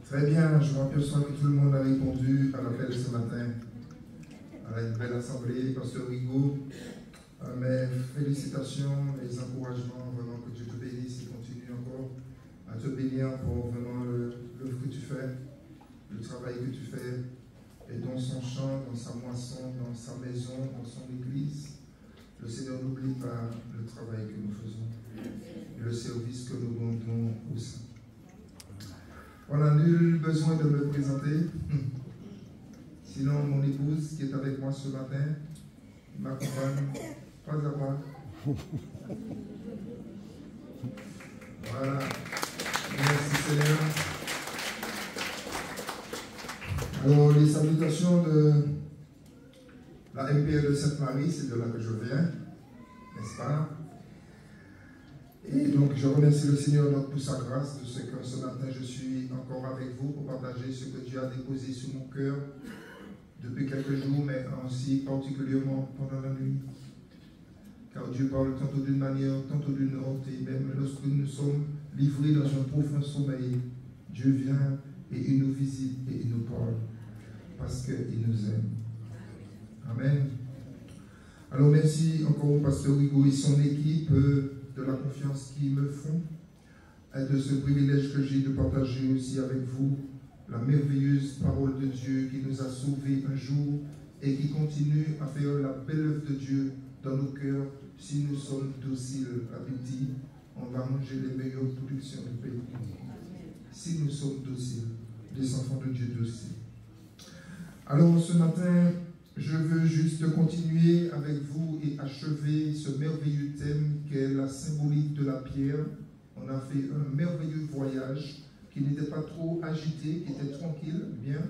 Très bien, je m'aperçois que tout le monde a répondu à l'appel ce matin, à la nouvelle assemblée, Pasteur Rigaud. Mes félicitations, mes encouragements, vraiment que Dieu te bénisse et continue encore à te bénir pour vraiment l'œuvre que tu fais, le travail que tu fais, et dans son champ, dans sa moisson, dans sa maison, dans son église. Le Seigneur n'oublie pas le travail que nous faisons et le service que nous rendons au sein. On n'a nul besoin de me présenter. Sinon, mon épouse qui est avec moi ce matin m'accompagne pas à pas. Voilà. Merci Seigneur. Alors, les salutations de la MPE de Sainte-Marie, c'est de là que je viens, n'est-ce pas? Et donc, je remercie le Seigneur donc, pour sa grâce, de ce que ce matin, je suis encore avec vous pour partager ce que Dieu a déposé sur mon cœur depuis quelques jours, mais aussi particulièrement pendant la nuit. Car Dieu parle tantôt d'une manière, tantôt d'une autre, et même lorsque nous sommes livrés dans un profond sommeil, Dieu vient et il nous visite et il nous parle, parce qu'il nous aime. Amen. Alors merci encore au pasteur Rigaud et son équipe de la confiance qu'ils me font et de ce privilège que j'ai de partager aussi avec vous la merveilleuse parole de Dieu qui nous a sauvés un jour et qui continue à faire la belle œuvre de Dieu dans nos cœurs. Si nous sommes dociles à petit, on va manger les meilleures productions du pays. Si nous sommes dociles, des enfants de Dieu dociles. Alors ce matin, je veux juste continuer avec vous et achever ce merveilleux thème qu'est la symbolique de la pierre. On a fait un merveilleux voyage qui n'était pas trop agité, qui était tranquille, bien.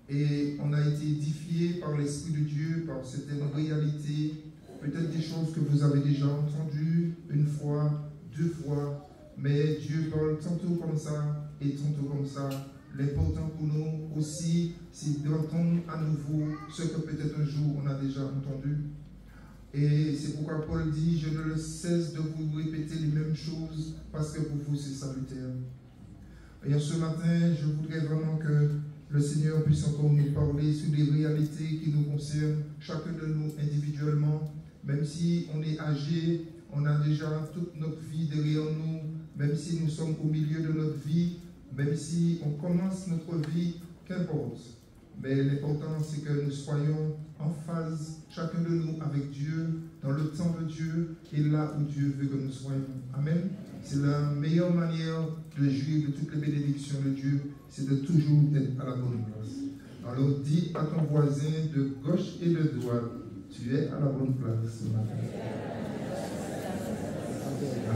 Et on a été édifié par l'Esprit de Dieu, par certaines réalités, peut-être des choses que vous avez déjà entendues une fois, deux fois, mais Dieu parle tantôt comme ça et tantôt comme ça. L'important pour nous aussi, c'est d'entendre à nouveau ce que peut-être un jour on a déjà entendu. Et c'est pourquoi Paul dit, je ne cesse de vous répéter les mêmes choses parce que pour vous c'est salutaire. Et ce matin, je voudrais vraiment que le Seigneur puisse encore nous parler sur des réalités qui nous concernent, chacun de nous individuellement, même si on est âgé, on a déjà toute notre vie derrière nous, même si nous sommes au milieu de notre vie, même si on commence notre vie, qu'importe. Mais l'important, c'est que nous soyons en phase, chacun de nous, avec Dieu, dans le temps de Dieu, et là où Dieu veut que nous soyons. Amen. C'est la meilleure manière de jouir de toutes les bénédictions de Dieu, c'est de toujours être à la bonne place. Alors dis à ton voisin de gauche et de droite, tu es à la bonne place ce matin.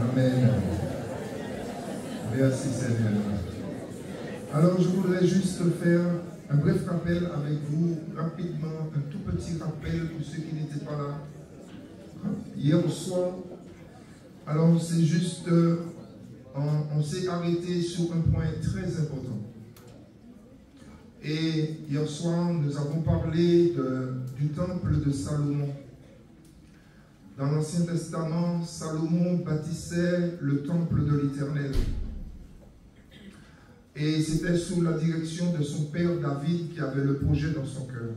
Amen. Merci Seigneur. Alors je voudrais juste faire un bref rappel avec vous, rapidement, un tout petit rappel pour ceux qui n'étaient pas là. Hier au soir, alors c'est juste, on s'est arrêté sur un point très important. Et hier soir, nous avons parlé du temple de Salomon. Dans l'Ancien Testament, Salomon bâtissait le temple de l'Éternel. Et c'était sous la direction de son père David qui avait le projet dans son cœur.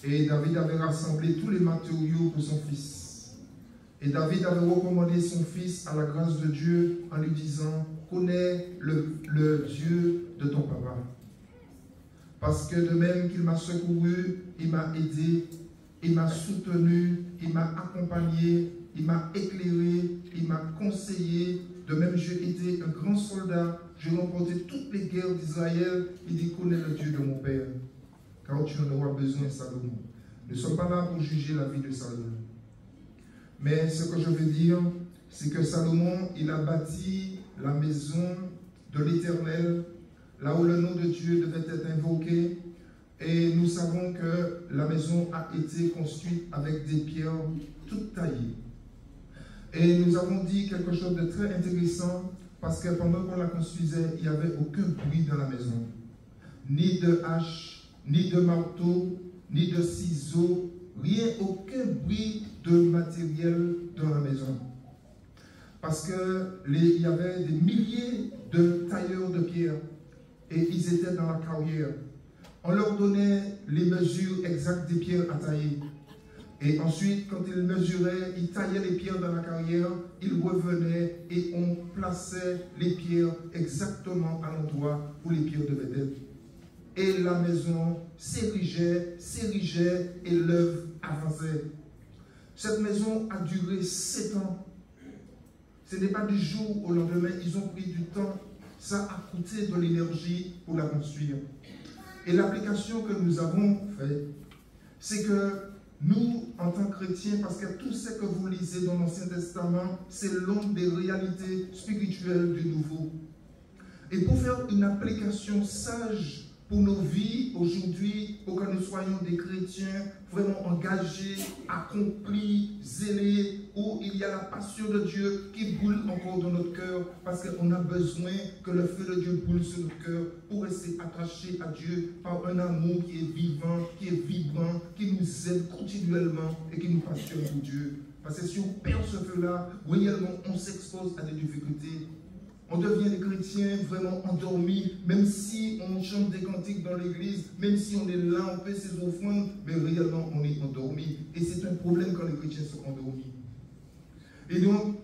Et David avait rassemblé tous les matériaux pour son fils. Et David avait recommandé son fils à la grâce de Dieu en lui disant, connais le Dieu de ton papa. Parce que de même qu'il m'a secouru, il m'a aidé, il m'a soutenu, il m'a accompagné, il m'a éclairé, il m'a conseillé. De même, j'ai été un grand soldat, j'ai remporté toutes les guerres d'Israël. Il dit, connais le Dieu de mon père, car tu en auras besoin, Salomon. Nous ne sommes pas là pour juger la vie de Salomon. Mais ce que je veux dire, c'est que Salomon, il a bâti la maison de l'Éternel, là où le nom de Dieu devait être invoqué. Et nous savons que la maison a été construite avec des pierres toutes taillées. Et nous avons dit quelque chose de très intéressant, parce que pendant qu'on la construisait, il n'y avait aucun bruit dans la maison. Ni de hache, ni de marteau, ni de ciseaux, rien, aucun bruit de matériel dans la maison. Parce qu'il y avait des milliers de tailleurs de pierre et ils étaient dans la carrière. On leur donnait les mesures exactes des pierres à tailler. Et ensuite, quand ils mesuraient, ils taillaient les pierres dans la carrière, ils revenaient et on plaçait les pierres exactement à l'endroit où les pierres devaient être. Et la maison s'érigeait et l'œuvre avançait. Cette maison a duré 7 ans. Ce n'est pas du jour au lendemain, ils ont pris du temps. Ça a coûté de l'énergie pour la construire. Et l'application que nous avons faite, c'est que nous, en tant que chrétiens, parce que tout ce que vous lisez dans l'Ancien Testament, c'est l'ombre des réalités spirituelles du Nouveau. Et pour faire une application sage pour nos vies aujourd'hui, pour que nous soyons des chrétiens vraiment engagés, accomplis, zélés, où il y a la passion de Dieu qui boule encore dans notre cœur, parce qu'on a besoin que le feu de Dieu boule sur notre cœur pour rester attaché à Dieu par un amour qui est vivant, qui est vibrant, qui nous aide continuellement et qui nous passionne pour Dieu. Parce que si on perd ce feu-là, réellement on s'expose à des difficultés. On devient des chrétiens vraiment endormis, même si on chante des cantiques dans l'église, même si on est là, on fait ses offrandes, mais réellement on est endormi. Et c'est un problème quand les chrétiens sont endormis. Et donc,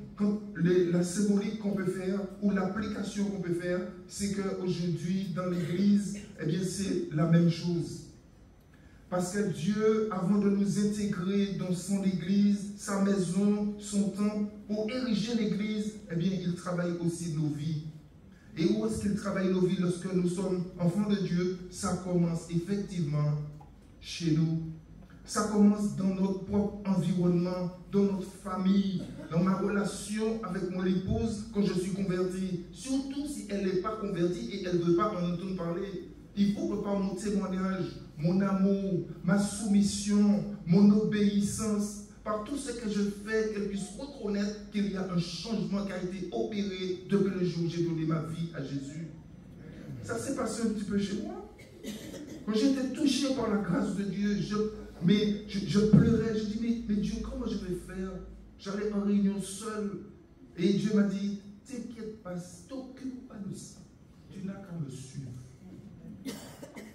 la symbolique qu'on peut faire, ou l'application qu'on peut faire, c'est qu'aujourd'hui, dans l'église, eh bien, c'est la même chose. Parce que Dieu, avant de nous intégrer dans son église, sa maison, son temple, pour ériger l'église, eh bien, il travaille aussi nos vies. Et où est-ce qu'il travaille nos vies lorsque nous sommes enfants de Dieu? Ça commence effectivement chez nous. Ça commence dans notre propre environnement, dans notre famille, dans ma relation avec mon épouse quand je suis converti. Surtout si elle n'est pas convertie et elle ne veut pas en entendre parler. Il faut que par mon témoignage, mon amour, ma soumission, mon obéissance, par tout ce que je fais, qu'elle puisse reconnaître qu'il y a un changement qui a été opéré depuis le jour où j'ai donné ma vie à Jésus. Ça s'est passé un petit peu chez moi. Quand j'étais touché par la grâce de Dieu, je pleurais, je dis, mais Dieu, comment je vais faire? J'allais en réunion seul. Et Dieu m'a dit, t'inquiète pas, t'occupe pas de ça. Tu n'as qu'à me suivre.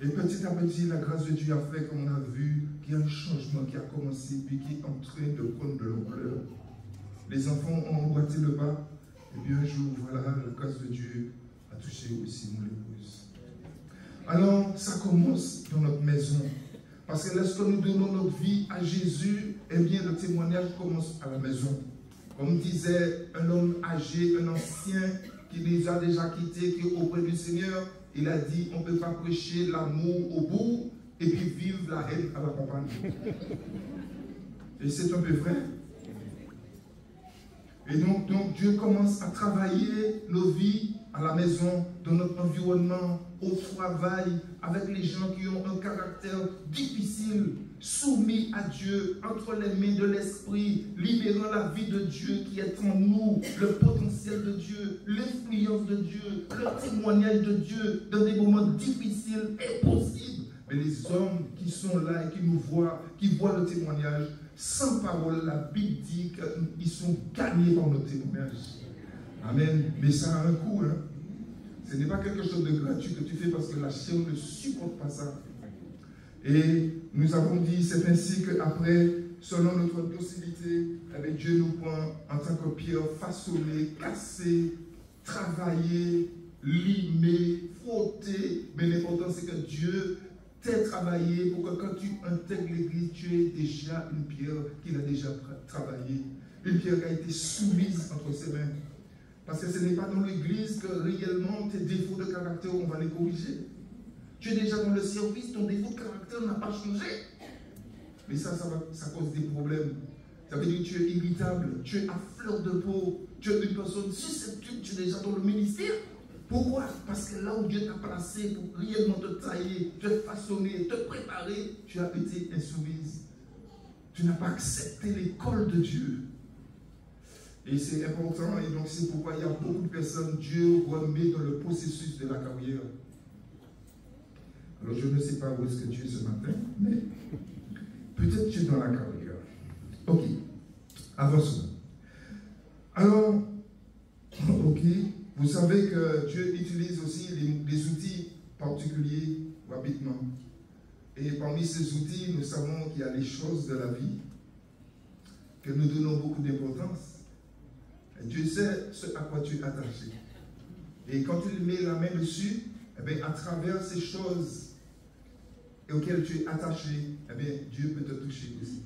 Et petit à petit, la grâce de Dieu a fait qu'on a vu qu'il y a un changement qui a commencé, puis qui est en train de prendre de l'ampleur. Les enfants ont emboîté le pas, et puis un jour, voilà, la grâce de Dieu a touché aussi mon épouse. Alors, ça commence dans notre maison. Parce que lorsque nous donnons notre vie à Jésus, eh bien, le témoignage commence à la maison. Comme disait un homme âgé, un ancien, qui nous a déjà quittés, qui est auprès du Seigneur, il a dit, on ne peut pas prêcher l'amour au bout et puis vivre la haine à la campagne. Et c'est un peu vrai. Et donc Dieu commence à travailler nos vies à la maison, dans notre environnement, au travail, avec les gens qui ont un caractère difficile, soumis à Dieu, entre les mains de l'Esprit, libérant la vie de Dieu qui est en nous, le potentiel de Dieu, l'influence de Dieu, le témoignage de Dieu dans des moments difficiles et possibles. Mais les hommes qui sont là et qui nous voient, qui voient le témoignage, sans parole, la Bible dit qu'ils sont gagnés par notre témoignage. Amen. Mais ça a un coût. Hein? Ce n'est pas quelque chose de gratuit que tu fais parce que la chair ne supporte pas ça. Et nous avons dit, c'est ainsi qu'après, selon notre docilité, Dieu nous prend en tant que pierre façonnée, cassée, travaillée, limée, frottée. Mais l'important, c'est que Dieu t'ait travaillé pour que quand tu intègres l'église, tu aies déjà une pierre qu'il a déjà travaillée. Une pierre qui a été soumise entre ses mains. Parce que ce n'est pas dans l'église que réellement tes défauts de caractère, on va les corriger. Tu es déjà dans le service, ton défaut de caractère n'a pas changé. Mais ça cause des problèmes. Ça veut dire que tu es irritable, tu es à fleur de peau, tu es une personne susceptible, tu es déjà dans le ministère. Pourquoi? Parce que là où Dieu t'a placé pour réellement te tailler, te façonner, te préparer, tu as été insoumise. Tu n'as pas accepté l'école de Dieu. Et c'est important, et donc c'est pourquoi il y a beaucoup de personnes, Dieu remet dans le processus de la carrière. Alors je ne sais pas où est-ce que tu es ce matin, mais peut-être tu es dans la carrière. Ok, avançons. Alors, ok, vous savez que Dieu utilise aussi les outils rapidement. Et parmi ces outils, nous savons qu'il y a les choses de la vie, que nous donnons beaucoup d'importance. Dieu sait ce à quoi tu es attaché. Et quand il met la main dessus, eh bien, à travers ces choses auxquelles tu es attaché, eh bien, Dieu peut te toucher aussi.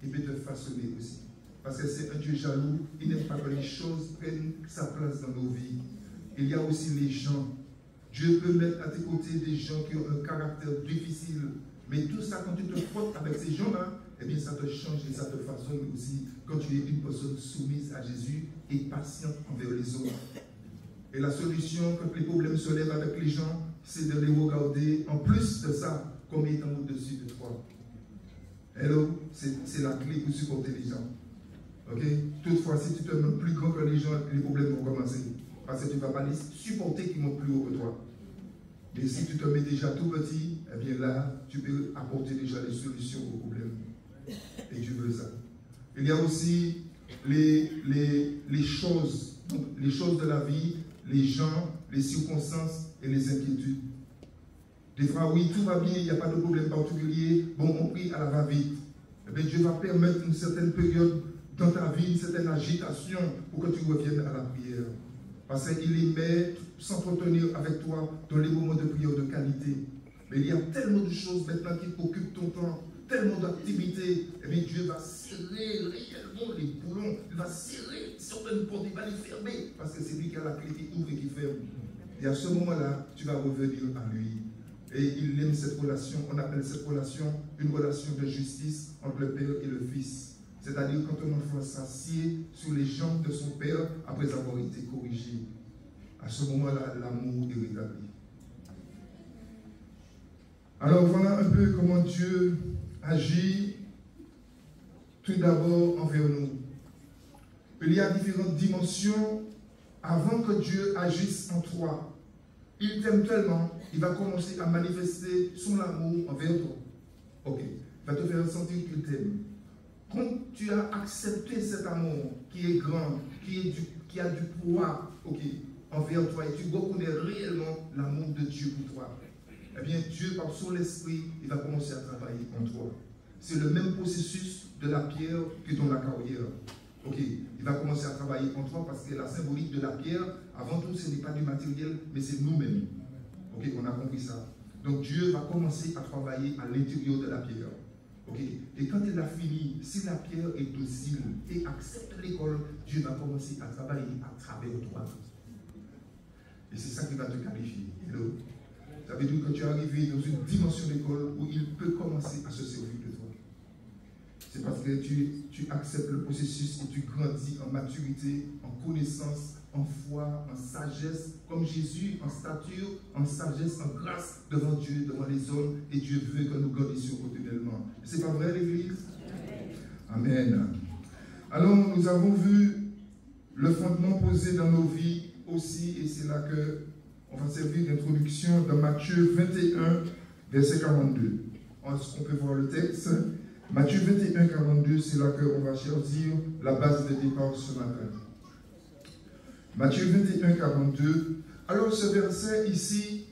Il peut te façonner aussi. Parce que c'est un Dieu jaloux. Il n'aime pas que les choses prennent sa place dans nos vies. Il y a aussi les gens. Dieu peut mettre à tes côtés des gens qui ont un caractère difficile. Mais tout ça, quand tu te frottes avec ces gens-là, eh bien, ça te change et ça te façonne aussi quand tu es une personne soumise à Jésus et patiente envers les autres. Et la solution, quand les problèmes se lèvent avec les gens, c'est de les regarder, en plus de ça, comme étant au-dessus de toi. Hello, c'est la clé pour supporter les gens. Ok? Toutefois, si tu te mets plus grand que les gens, les problèmes vont commencer. Parce que tu ne vas pas les supporter qui montent plus haut que toi. Mais si tu te mets déjà tout petit, eh bien là, tu peux apporter déjà des solutions aux problèmes. Et Dieu veut ça. Il y a aussi les choses, donc les choses de la vie, les gens, les circonstances et les inquiétudes. Des fois, oui, tout va bien, il n'y a pas de problème particulier. Bon, on prie à la va-vite. Eh bien, Dieu va permettre une certaine période dans ta vie, une certaine agitation pour que tu reviennes à la prière. Parce qu'il aimait s'entretenir avec toi dans les moments de prière de qualité. Mais il y a tellement de choses maintenant qui occupent ton temps, tellement d'activités. Eh bien, Dieu va serrer réellement les boulons. Il va serrer certaines portes, il va les fermer. Parce que c'est lui qui a la clé qui ouvre et qui ferme. Et à ce moment-là, tu vas revenir à lui. Et il aime cette relation. On appelle cette relation une relation de justice entre le Père et le Fils. C'est-à-dire quand un enfant s'assied sous les jambes de son père après avoir été corrigé. À ce moment-là, l'amour est rétabli. Alors voilà un peu comment Dieu agit tout d'abord envers nous. Il y a différentes dimensions avant que Dieu agisse en toi. Il t'aime tellement, il va commencer à manifester son amour envers toi. Ok, il va te faire sentir qu'il t'aime. Quand tu as accepté cet amour qui est grand, qui a du poids, ok, envers toi, et tu reconnais réellement l'amour de Dieu pour toi, eh bien Dieu, par son esprit, il va commencer à travailler en toi. C'est le même processus de la pierre que dans la carrière. Ok, il va commencer à travailler en toi parce que la symbolique de la pierre, avant tout, ce n'est pas du matériel, mais c'est nous-mêmes. Ok, on a compris ça. Donc Dieu va commencer à travailler à l'intérieur de la pierre. Okay. Et quand il a fini, si la pierre est docile et accepte l'école, Dieu va commencer à travailler à travers toi. Et c'est ça qui va te qualifier. Hello. Ça veut dire que tu es arrivé dans une dimension d'école où il peut commencer à se servir de toi. C'est parce que tu acceptes le processus et tu grandis en maturité, en connaissance, en foi, en sagesse, comme Jésus, en stature, en sagesse, en grâce devant Dieu, devant les hommes, et Dieu veut que nous grandissions continuellement. C'est pas vrai, l'Église? Amen. Alors, nous avons vu le fondement posé dans nos vies aussi, et c'est là que on va servir d'introduction dans Matthieu 21, verset 42. On peut voir le texte. Matthieu 21, 42, c'est là qu'on va choisir la base de départ ce matin. Matthieu 21, 42. Alors ce verset ici,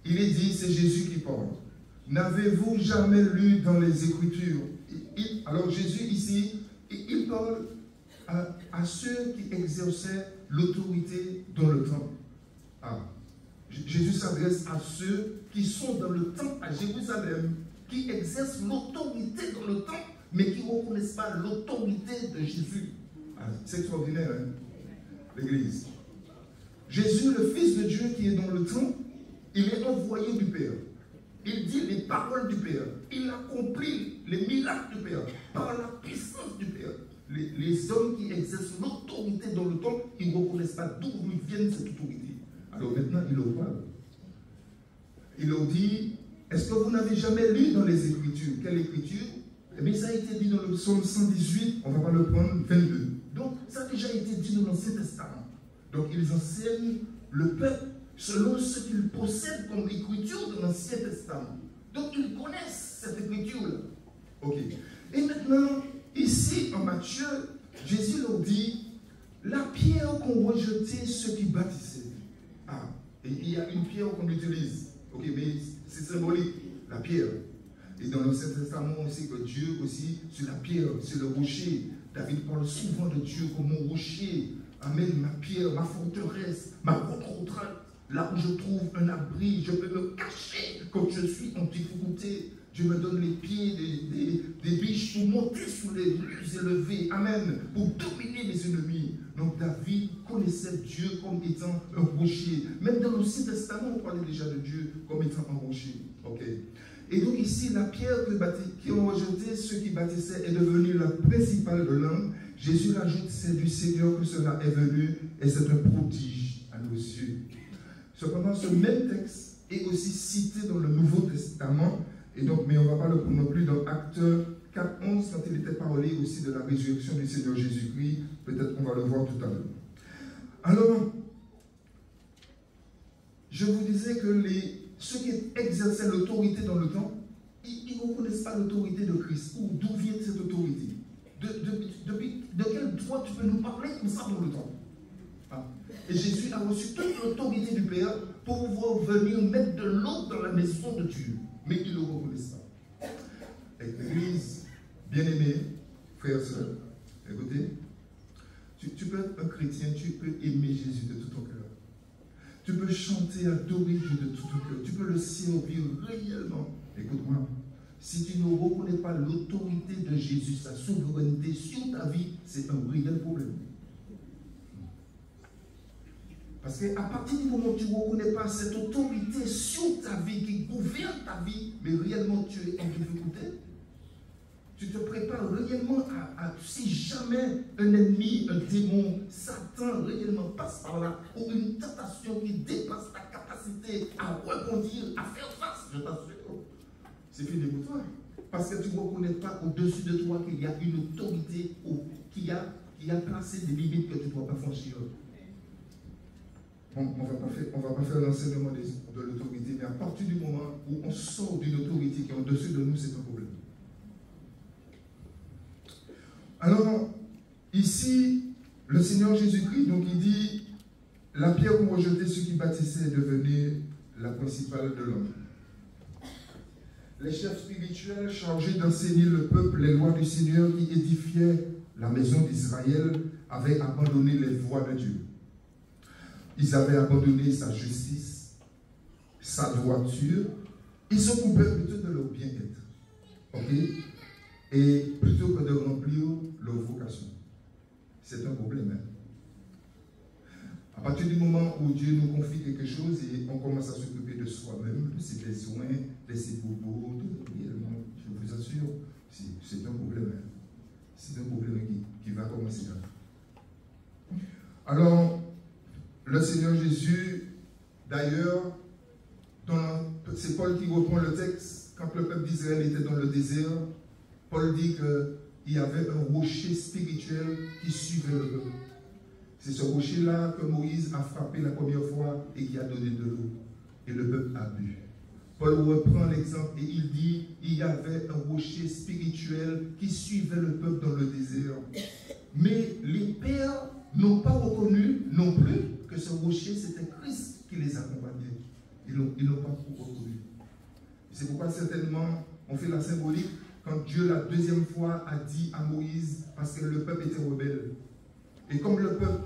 il est dit, c'est Jésus qui parle. N'avez-vous jamais lu dans les Écritures? Alors Jésus ici, il parle à ceux qui exerçaient l'autorité dans le temple. Ah. Jésus s'adresse à ceux qui sont dans le temple à Jérusalem, qui exercent l'autorité dans le temple, mais qui ne reconnaissent pas l'autorité de Jésus. Ah, c'est extraordinaire, hein? L'Église. Jésus, le Fils de Dieu qui est dans le temple, il est envoyé du Père. Il dit les paroles du Père. Il accomplit les miracles du Père par la puissance du Père. Les hommes qui exercent l'autorité dans le temple, ils ne reconnaissent pas d'où vient cette autorité. Alors maintenant, il leur parle. Il leur dit, est-ce que vous n'avez jamais lu dans les Écritures? Quelle Écriture? Eh bien, ça a été dit dans le psaume 118, on ne va pas le prendre, 22. Donc, ça a déjà été dit dans l'Ancien Testament. Donc, ils enseignent le peuple selon ce qu'ils possèdent comme écriture de l'Ancien Testament. Donc, ils connaissent cette écriture-là. Ok. Et maintenant, ici, en Matthieu, Jésus leur dit, la pierre qu'ont rejetée ceux qui bâtissaient. Ah, et il y a une pierre qu'on utilise. Ok, mais c'est symbolique, la pierre. Et dans l'Ancien Testament, on sait que Dieu aussi, sur la pierre, sur le rocher. David parle souvent de Dieu comme mon rocher. Amen, ma pierre, ma forteresse, ma contre-contrainte. Là où je trouve un abri, je peux me cacher quand je suis en difficulté. Dieu me donne les pieds des biches pour monter sur les lieux élevés. Amen. Pour dominer mes ennemis. Donc David connaissait Dieu comme étant un rocher. Même dans l'Ancien Testament, on parlait déjà de Dieu comme étant un rocher. Ok. Et donc ici, la pierre qui ont rejeté ceux qui bâtissaient est devenue la principale de l'homme. Jésus l'ajoute, c'est du Seigneur que cela est venu et c'est un prodige à nos yeux. Cependant, ce même texte est aussi cité dans le Nouveau Testament, et donc, mais on ne va pas le prendre non plus dans Actes 4:11, quand il était parlé aussi de la résurrection du Seigneur Jésus-Christ. Peut-être qu'on va le voir tout à l'heure. Alors, je vous disais que ceux qui exerçaient l'autorité dans le temps, ils ne reconnaissent pas l'autorité de Christ. Ou d'où vient cette autorité? De quel droit tu peux nous parler comme ça dans le temps? Et Jésus a reçu toute l'autorité du Père pour pouvoir venir mettre de l'eau dans la maison de Dieu. Mais ils ne le reconnaissent pas. Église, bien-aimés, frères et sœurs, écoutez, tu peux être un chrétien, tu peux aimer Jésus de tout ton cœur. Tu peux chanter, adorer Dieu de tout ton cœur. Tu peux le servir réellement. Écoute-moi, si tu ne reconnais pas l'autorité de Jésus, sa souveraineté sur ta vie, c'est un réel problème. Parce qu'à partir du moment où tu ne reconnais pas cette autorité sur ta vie, qui gouverne ta vie, mais réellement tu es en difficulté, tu te prépares réellement si jamais un ennemi, un démon, Satan réellement passe par là, ou une tentation qui dépasse ta capacité à rebondir, à faire face, je t'assure, c'est fini pour toi. Parce que tu ne reconnais pas au-dessus de toi qu'il y a une autorité qui a placé des limites que tu ne dois pas franchir. On ne va pas faire l'enseignement de l'autorité, mais à partir du moment où on sort d'une autorité qui est au-dessus de nous, c'est un problème. Alors, ici, le Seigneur Jésus-Christ, donc il dit, la pierre qu'ont rejeté ceux qui bâtissaient est devenue la principale de l'homme. Les chefs spirituels chargés d'enseigner le peuple les lois du Seigneur qui édifiait la maison d'Israël avaient abandonné les voies de Dieu. Ils avaient abandonné sa justice, sa droiture. Ils s'occupaient plutôt de leur bien-être. Ok? Et plutôt que de remplir leur vocation. C'est un problème. À partir du moment où Dieu nous confie quelque chose et on commence à s'occuper de soi-même, de ses besoins, de ses bobos, réellement, je vous assure, c'est un problème. C'est un problème qui va commencer là. Alors, le Seigneur Jésus, d'ailleurs, c'est Paul qui reprend le texte, quand le peuple d'Israël était dans le désert, Paul dit qu'il y avait un rocher spirituel qui suivait le peuple. C'est ce rocher-là que Moïse a frappé la première fois et qui a donné de l'eau. Et le peuple a bu. Paul reprend l'exemple et il dit il y avait un rocher spirituel qui suivait le peuple dans le désert. Mais les pères n'ont pas reconnu non plus que ce rocher, c'était Christ qui les accompagnait. Ils n'ont pas reconnu. C'est pourquoi certainement, on fait la symbolique, quand Dieu la deuxième fois a dit à Moïse, parce que le peuple était rebelle. Et comme le peuple,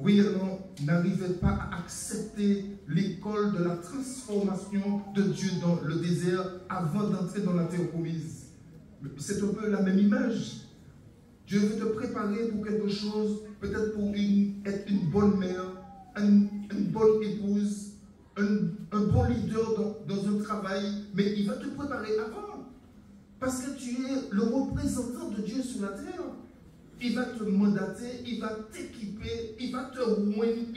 réellement, n'arrivait pas à accepter l'école de la transformation de Dieu dans le désert avant d'entrer dans la terre promise. C'est un peu la même image. Dieu veut te préparer pour quelque chose, peut-être pour être une bonne mère, une bonne épouse, un bon leader dans un travail, mais il va te préparer avant. Parce que tu es le représentant de Dieu sur la terre. Il va te mandater, il va t'équiper, il va te ruiner,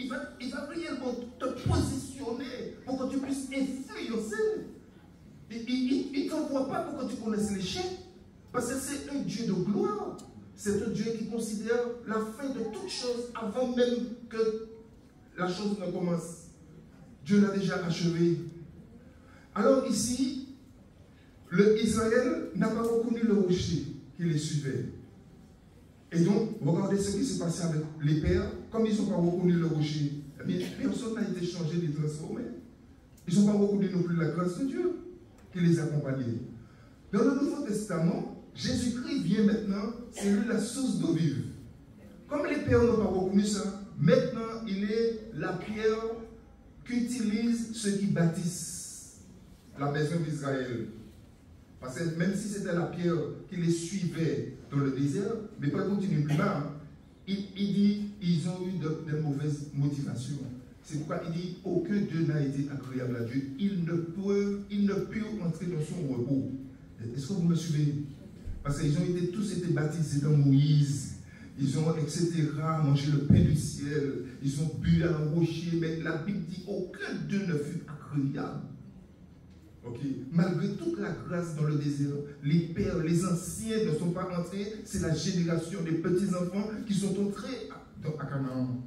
il va réellement te positionner pour que tu puisses influencer. Il ne t'envoie pas pour que tu connaisses l'échec, parce que c'est un Dieu de gloire. C'est un Dieu qui considère la fin de toute chose avant même que la chose ne commence. Dieu l'a déjà achevé. Alors ici, Israël n'a pas reconnu le rocher qui les suivait. Et donc, regardez ce qui s'est passé avec les pères. Comme ils n'ont pas reconnu le rocher, personne n'a été changé ni transformé. Ils n'ont pas reconnu non plus la grâce de Dieu qui les accompagnait. Dans le Nouveau Testament, Jésus-Christ vient maintenant, c'est lui la source d'eau vive. Comme les pères n'ont pas reconnu ça, maintenant il est la pierre qu'utilisent ceux qui bâtissent la maison d'Israël. Parce que même si c'était la pierre qui les suivait dans le désert, mais pas continue plus bas, hein, il dit ils ont eu de mauvaises motivations. C'est pourquoi il dit aucun d'eux n'a été agréable à Dieu. Ils ne purent entrer dans son repos. Est-ce que vous me suivez? Parce qu'ils ont tous été baptisés dans Moïse. Ils ont, etc., mangé le pain du ciel. Ils ont bu à un rocher. Mais la Bible dit aucun d'eux ne fut agréable. Okay. Malgré toute la grâce dans le désert, les pères, les anciens ne sont pas entrés. C'est la génération des petits-enfants qui sont entrés à Canaan.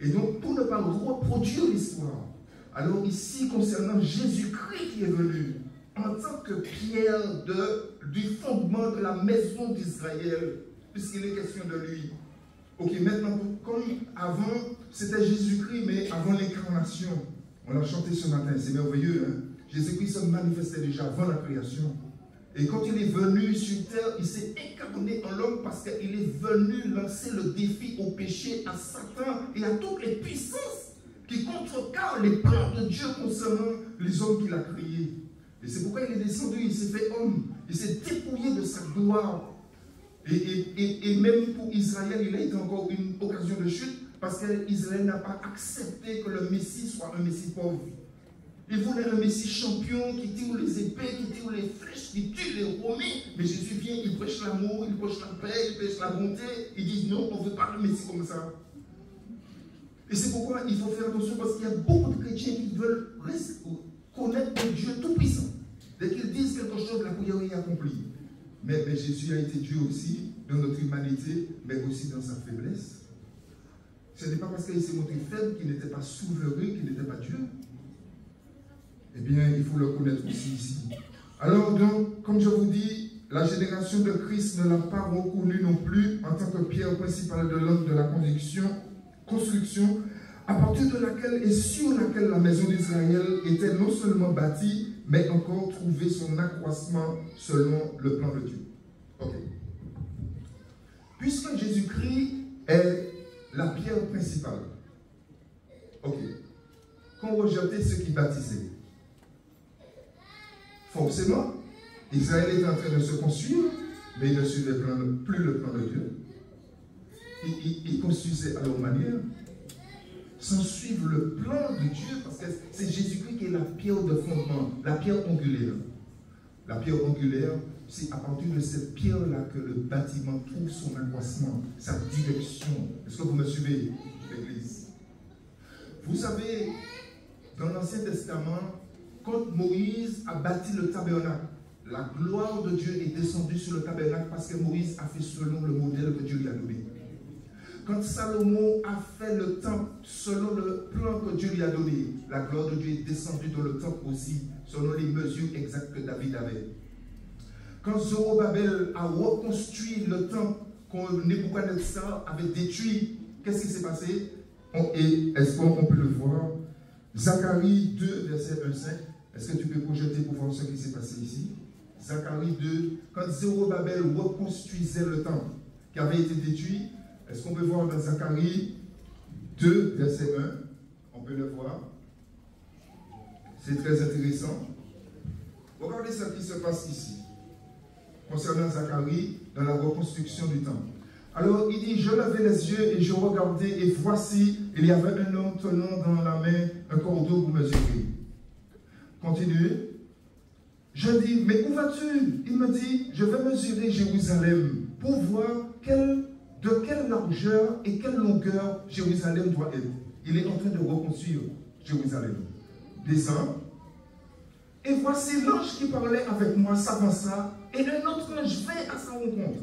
Et donc, pour ne pas reproduire l'histoire, alors ici, concernant Jésus-Christ qui est venu, en tant que pierre du fondement de la maison d'Israël, puisqu'il est question de lui. Ok, maintenant, comme avant, c'était Jésus-Christ, mais avant l'incarnation. On l'a chanté ce matin, c'est merveilleux. Hein? Jésus-Christ se manifestait déjà avant la création. Et quand il est venu sur terre, il s'est incarné en l'homme parce qu'il est venu lancer le défi au péché, à Satan et à toutes les puissances qui contrecarrent les plans de Dieu concernant les hommes qu'il a créés. Et c'est pourquoi il est descendu, il s'est fait homme, il s'est dépouillé de sa gloire. Et même pour Israël, il a été encore une occasion de chute parce qu'Israël n'a pas accepté que le Messie soit un Messie pauvre. Il voulait un Messie champion qui tire les épées, qui tire les flèches, qui tue les Romains. Mais Jésus vient, il prêche l'amour, il prêche la paix, il prêche la bonté. Ils disent non, on ne veut pas un Messie comme ça. Et c'est pourquoi il faut faire attention parce qu'il y a beaucoup de chrétiens qui veulent connaître un Dieu tout-puissant. Dès qu'ils disent quelque chose, la prière est accomplie. Mais Jésus a été Dieu aussi dans notre humanité, mais aussi dans sa faiblesse. Ce n'est pas parce qu'il s'est montré faible qu'il n'était pas souverain, qu'il n'était pas Dieu. Eh bien, il faut le connaître aussi ici. Alors donc, comme je vous dis, la génération de Christ ne l'a pas reconnu non plus en tant que pierre principale de l'œuvre de la construction, à partir de laquelle et sur laquelle la maison d'Israël était non seulement bâtie, mais encore trouvé son accroissement selon le plan de Dieu. Ok. Puisque Jésus-Christ est la pierre principale, ok, qu'on rejetait ceux qui baptisaient, forcément, Israël est en train de se construire, mais il ne suivait plus le plan de Dieu. Ils construisaient à leur manière, sans suivre le plan de Dieu, parce que c'est Jésus-Christ qui est la pierre de fondement, la pierre angulaire. La pierre angulaire, c'est à partir de cette pierre-là que le bâtiment trouve son accroissement, sa direction. Est-ce que vous me suivez, l'Église? Vous savez, dans l'Ancien Testament, quand Moïse a bâti le tabernacle, la gloire de Dieu est descendue sur le tabernacle parce que Moïse a fait selon le modèle que Dieu lui a donné. Quand Salomon a fait le temple selon le plan que Dieu lui a donné, la gloire de Dieu est descendue dans le temple aussi, selon les mesures exactes que David avait. Quand Zorobabel a reconstruit le temple que Nebuchadnezzar avait détruit, qu'est-ce qui s'est passé? Et est-ce qu'on peut le voir? Zacharie 2, verset 1-5. Est-ce que tu peux projeter pour voir ce qui s'est passé ici? Zacharie 2, quand Zorobabel reconstruisait le temple qui avait été détruit, est-ce qu'on peut voir dans Zacharie 2, verset 1? On peut le voir. C'est très intéressant. Regardez ce qui se passe ici, concernant Zacharie, dans la reconstruction du temple. Alors, il dit, je levai les yeux et je regardais, et voici, il y avait un homme tenant dans la main un cordeau pour mesurer. Continuez. Je dis, mais où vas-tu? Il me dit, je vais mesurer Jérusalem pour voir de quelle largeur et quelle longueur Jérusalem doit être. Il est en train de reconstruire Jérusalem. Descends. Et voici l'ange qui parlait avec moi s'avança, et un autre ange vint à sa rencontre.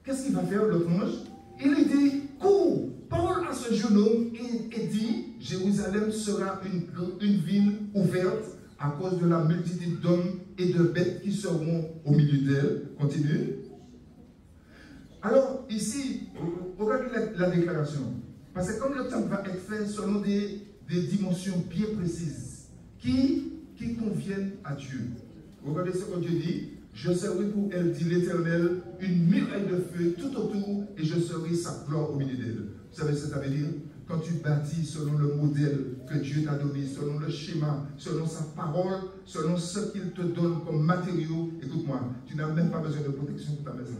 Qu'est-ce qu'il va faire, l'autre ange? Il lui dit, cours, parle à ce jeune homme et dit, Jérusalem sera une ville ouverte à cause de la multitude d'hommes et de bêtes qui seront au milieu d'elle. Continue. Alors, ici, regardez la déclaration. Parce que comme le temple va être fait selon des dimensions bien précises, qui conviennent à Dieu. Regardez ce que Dieu dit. Je serai pour elle, dit l'Éternel, une muraille de feu tout autour et je serai sa gloire au milieu d'elle. Vous savez ce que ça veut dire? Quand tu bâtis selon le modèle que Dieu t'a donné, selon le schéma, selon sa parole, selon ce qu'il te donne comme matériaux, écoute-moi, tu n'as même pas besoin de protection pour ta maison.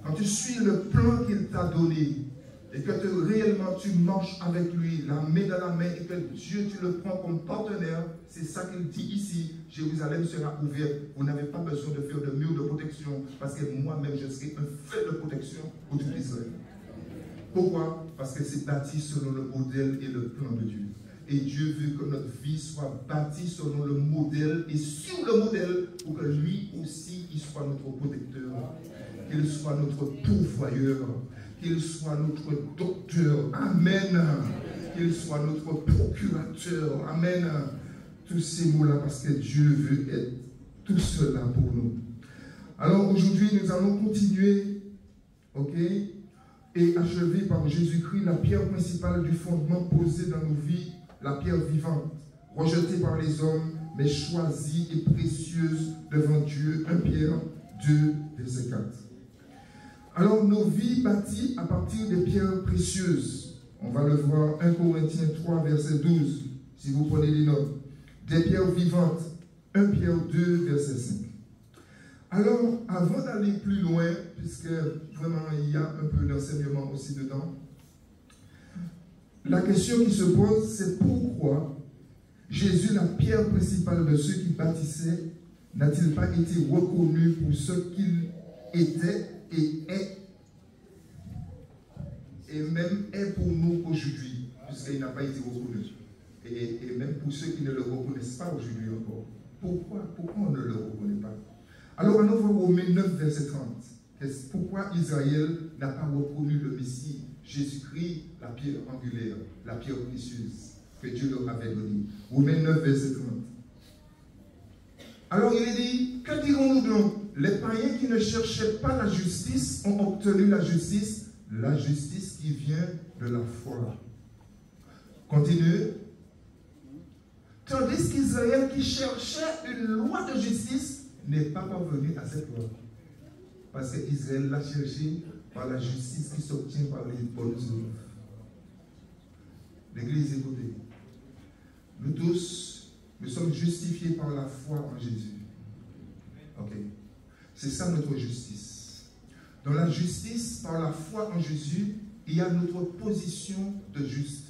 Quand tu suis le plan qu'il t'a donné et que réellement tu marches avec lui, la main dans la main, et que Dieu, tu le prends comme partenaire, c'est ça qu'il dit ici, Jérusalem sera ouverte. Vous n'avez pas besoin de faire de murs de protection, parce que moi-même, je serai un feu de protection pour tout Israël. Pourquoi? Parce que c'est bâti selon le modèle et le plan de Dieu. Et Dieu veut que notre vie soit bâtie selon le modèle et sur le modèle pour que lui aussi, il soit notre protecteur, qu'il soit notre pourvoyeur, qu'il soit notre docteur. Amen. Qu'il soit notre procurateur. Amen. Tous ces mots-là parce que Dieu veut être tout cela pour nous. Alors aujourd'hui, nous allons continuer, ok, et achever par Jésus-Christ la pierre principale du fondement posé dans nos vies, la pierre vivante, rejetée par les hommes, mais choisie et précieuse devant Dieu. 1 Pierre 2, verset 4. Alors, nos vies bâties à partir des pierres précieuses. On va le voir, 1 Corinthiens 3, verset 12, si vous prenez les notes. Des pierres vivantes, 1 Pierre 2, verset 5. Alors, avant d'aller plus loin, puisque vraiment il y a un peu d'enseignement aussi dedans, la question qui se pose, c'est pourquoi Jésus, la pierre principale de ceux qui bâtissaient, n'a-t-il pas été reconnu pour ce qu'il était et est, et même est pour nous aujourd'hui, puisqu'il n'a pas été reconnu. Et même pour ceux qui ne le reconnaissent pas aujourd'hui encore. Pourquoi on ne le reconnaît pas? Alors, on ouvre Romains 9, verset 30. Pourquoi Israël n'a pas reconnu le Messie, Jésus-Christ, la pierre angulaire, la pierre précieuse que Dieu leur avait donnée? Romains 9, verset 30. Alors, il est dit, que dirons-nous donc? Les païens qui ne cherchaient pas la justice ont obtenu la justice qui vient de la foi. Continue. Tandis qu'Israël qui cherchait une loi de justice n'est pas parvenu à cette loi. Parce qu'Israël l'a cherché par la justice qui s'obtient par les bonnes œuvres. L'Église, écoutez. Nous tous, nous sommes justifiés par la foi en Jésus. Ok. C'est ça notre justice. Dans la justice, par la foi en Jésus, il y a notre position de juste.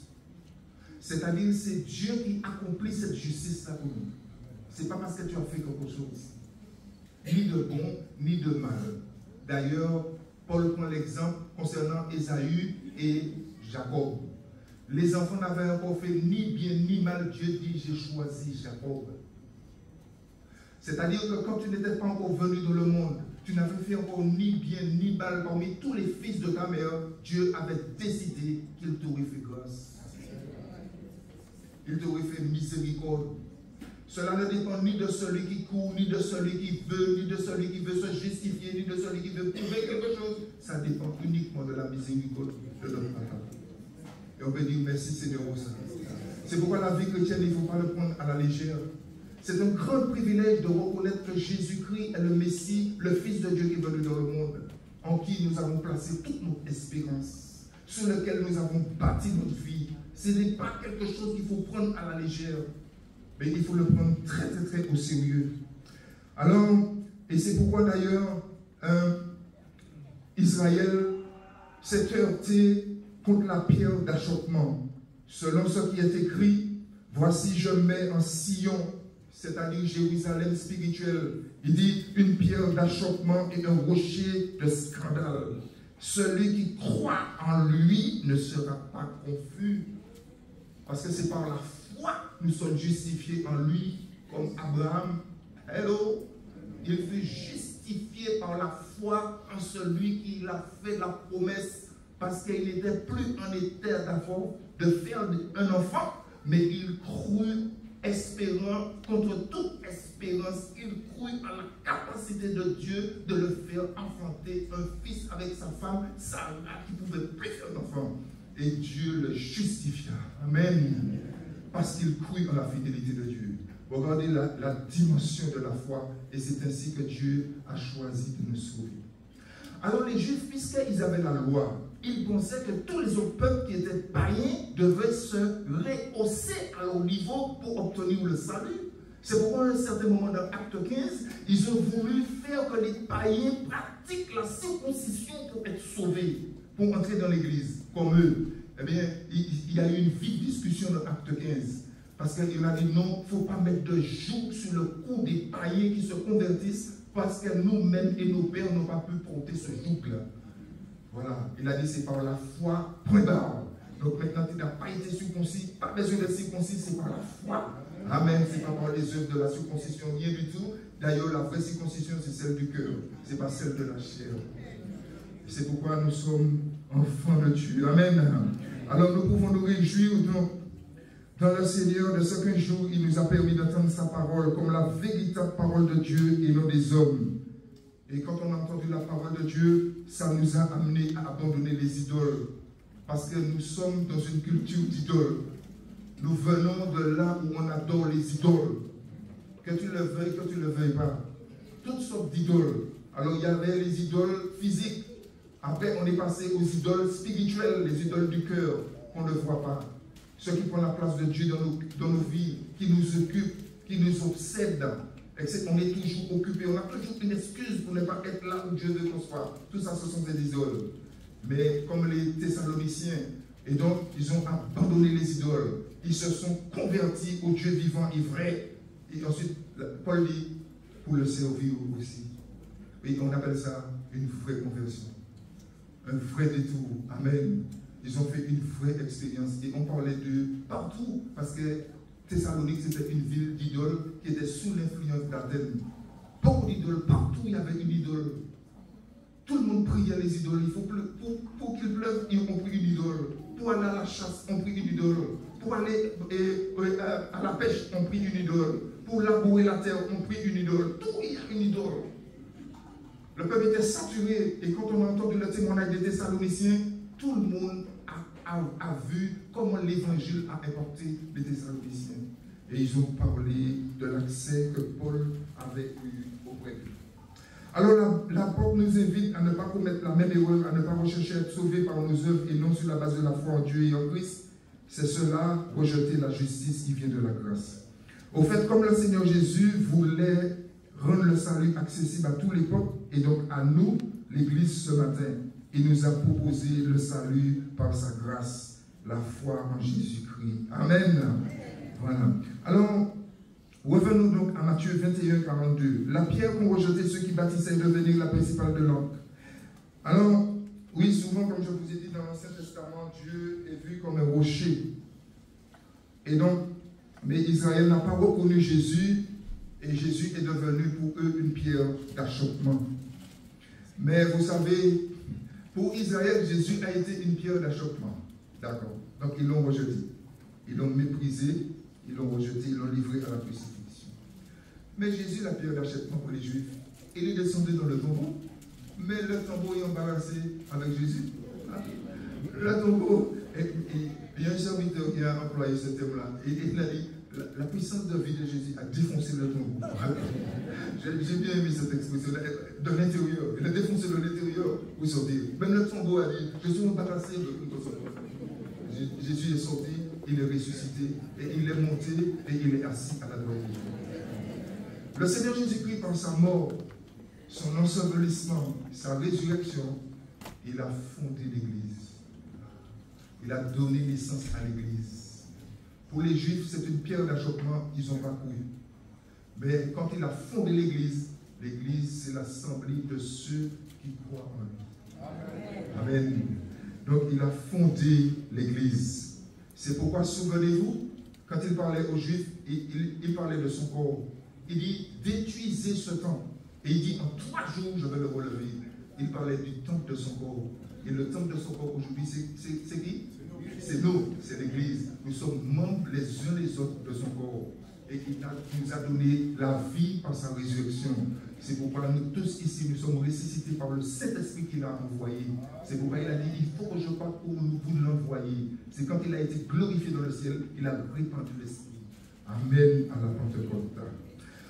C'est-à-dire, c'est Dieu qui accomplit cette justice-là pour nous. Ce n'est pas parce que tu as fait quelque chose. Ni de bon, ni de mal. D'ailleurs, Paul prend l'exemple concernant Ésaü et Jacob. Les enfants n'avaient encore fait ni bien ni mal. Dieu dit, j'ai choisi Jacob. C'est-à-dire que quand tu n'étais pas encore venu dans le monde, tu n'avais fait encore ni bien ni mal parmi tous les fils de ta mère. Dieu avait décidé qu'il t'aurait fait grâce. Il t'aurait fait miséricorde. Cela ne dépend ni de celui qui court, ni de celui qui veut, ni de celui qui veut se justifier, ni de celui qui veut prouver quelque chose. Ça dépend uniquement de la miséricorde de notre Papa. Et on peut dire merci Seigneur pour ça. C'est pourquoi la vie chrétienne, il ne faut pas le prendre à la légère. C'est un grand privilège de reconnaître que Jésus-Christ est le Messie, le Fils de Dieu qui est venu dans le monde, en qui nous avons placé toute notre espérance, sur lequel nous avons bâti notre vie. Ce n'est pas quelque chose qu'il faut prendre à la légère, mais il faut le prendre très très très au sérieux. Alors, et c'est pourquoi d'ailleurs, Israël s'est heurté contre la pierre d'achoppement. Selon ce qui est écrit, voici je mets en Sion, c'est-à-dire Jérusalem spirituel, il dit une pierre d'achoppement et un rocher de scandale. Celui qui croit en lui ne sera pas confus. Parce que c'est par la foi que nous sommes justifiés en lui, comme Abraham. Hello. Il fut justifié par la foi en celui qui a fait la promesse. Parce qu'il n'était plus en état d'avant de faire un enfant, mais il crut espérant contre toute espérance. Il crut en la capacité de Dieu de le faire enfanter un fils avec sa femme, Sarah, qui pouvait plus faire d'enfant. Et Dieu le justifia. Amen. parce qu'il crut en la fidélité de Dieu. Regardez la dimension de la foi, et c'est ainsi que Dieu a choisi de nous sauver. Alors les Juifs, puisqu'ils avaient la loi, ils pensaient que tous les autres peuples qui étaient païens devaient se rehausser à leur niveau pour obtenir le salut. C'est pourquoi à un certain moment dans Acte 15, ils ont voulu faire que les païens pratiquent la circoncision pour être sauvés, pour entrer dans l'église, comme eux. Eh bien, il y a eu une vive discussion dans Acte 15. Parce qu'il a dit non, il ne faut pas mettre de joug sur le cou des païens qui se convertissent parce que nous-mêmes et nos pères n'ont pas pu porter ce joug-là. Voilà, il a dit c'est par la foi, point barre. Donc maintenant, tu n'as pas été circoncis, pas besoin d'être circoncis, c'est par la foi. Amen, c'est pas par les œuvres de la circoncision, rien du tout. D'ailleurs, la vraie circoncision, c'est celle du cœur, c'est pas celle de la chair. C'est pourquoi nous sommes enfants de Dieu. Amen. Alors nous pouvons nous réjouir donc dans le Seigneur de ce qu'un jour il nous a permis d'entendre sa parole comme la véritable parole de Dieu et non des hommes. Et quand on a entendu la parole de Dieu, ça nous a amené à abandonner les idoles. Parce que nous sommes dans une culture d'idoles. Nous venons de là où on adore les idoles. Que tu le veuilles, que tu ne le veuilles pas. Toutes sortes d'idoles. Alors il y avait les idoles physiques. Après on est passé aux idoles spirituelles, les idoles du cœur, qu'on ne voit pas. Ceux qui prennent la place de Dieu dans nos vies, qui nous occupent, qui nous obsèdent. On est toujours occupé, on a toujours une excuse pour ne pas être là où Dieu veut qu'on soit. Tout ça, ce sont des idoles. Mais comme les Thessaloniciens, et donc ils ont abandonné les idoles. Ils se sont convertis au Dieu vivant et vrai. Et ensuite, Paul dit, pour le servir aussi. Et on appelle ça une vraie conversion. Un vrai détour. Amen. Ils ont fait une vraie expérience. Et on parlait de partout. Parce que Thessalonique, c'était une ville d'idoles qui était sous l'influence d'Athènes. Beaucoup d'idoles. Partout, il y avait une idole. Tout le monde priait les idoles. Il faut pour qu'il pleuve, ils ont pris une idole. Pour aller à la chasse, on prit une idole. Pour aller à la pêche, on prit une idole. Pour labourer la terre, on prit une idole. Tout, il y a une idole. Le peuple était saturé. Et quand on a entendu le témoignage des Thessaloniciens, tout le monde a vu comment l'évangile a impacté les Thessaloniciens. Et ils ont parlé de l'accès que Paul avait eu auprès d'eux. Alors l'apôtre nous invite à ne pas commettre la même erreur, à ne pas rechercher à être sauvé par nos œuvres et non sur la base de la foi en Dieu et en Christ. C'est cela, rejeter la justice qui vient de la grâce. Au fait, comme le Seigneur Jésus voulait rendre le salut accessible à tous les peuples et donc à nous, l'Église ce matin, il nous a proposé le salut par sa grâce, la foi en Jésus-Christ. Amen. Voilà. Alors, revenons donc à Matthieu 21, 42. La pierre qu'ont rejetée ceux qui bâtissaient est devenue la principale de l'angle. Alors, oui, souvent, comme je vous ai dit dans l'Ancien Testament, Dieu est vu comme un rocher. Et donc, mais Israël n'a pas reconnu Jésus, et Jésus est devenu pour eux une pierre d'achoppement. Mais vous savez, pour Israël, Jésus a été une pierre d'achoppement. D'accord. Donc, ils l'ont rejeté. Ils l'ont méprisé, ils l'ont rejeté, ils l'ont livré à la crucifixion. Mais Jésus, la pierre d'achoppement pour les Juifs, il est descendu dans le tombeau, mais le tombeau est embarrassé avec Jésus. Le tombeau, il y a un serviteur qui a employé ce terme-là, et il a dit, la puissance de vie de Jésus a défoncé le tombeau. J'ai bien aimé cette expression, de l'intérieur. Il a défoncé de l'intérieur pour sortir. Même le tombeau a dit, je suis embarrassé de tout ça. Jésus est sorti, il est ressuscité, et il est monté, et il est assis à la droite de Dieu. Le Seigneur Jésus-Christ, par sa mort, son ensevelissement, sa résurrection, il a fondé l'Église. Il a donné naissance à l'Église. Pour les Juifs, c'est une pierre d'achoppement, ils n'ont pas cru. Mais quand il a fondé l'Église, l'Église, c'est l'assemblée de ceux qui croient en lui. Amen. Amen. Donc, il a fondé l'Église. C'est pourquoi, souvenez-vous, quand il parlait aux Juifs, il parlait de son corps. Il dit, détruisez ce temple. Et il dit, en 3 jours, je vais le relever. Il parlait du temple de son corps. Et le temple de son corps aujourd'hui, c'est qui? C'est nous, c'est l'Église. Nous sommes membres les uns les autres de son corps. et qu'il nous a donné la vie par sa résurrection. C'est pourquoi nous tous ici, nous sommes ressuscités par le Saint-Esprit qu'il a envoyé. C'est pourquoi il a dit, il faut que je parte pour vous l'envoyer. C'est quand il a été glorifié dans le ciel, il a répandu l'Esprit. Amen à la Pentecôte.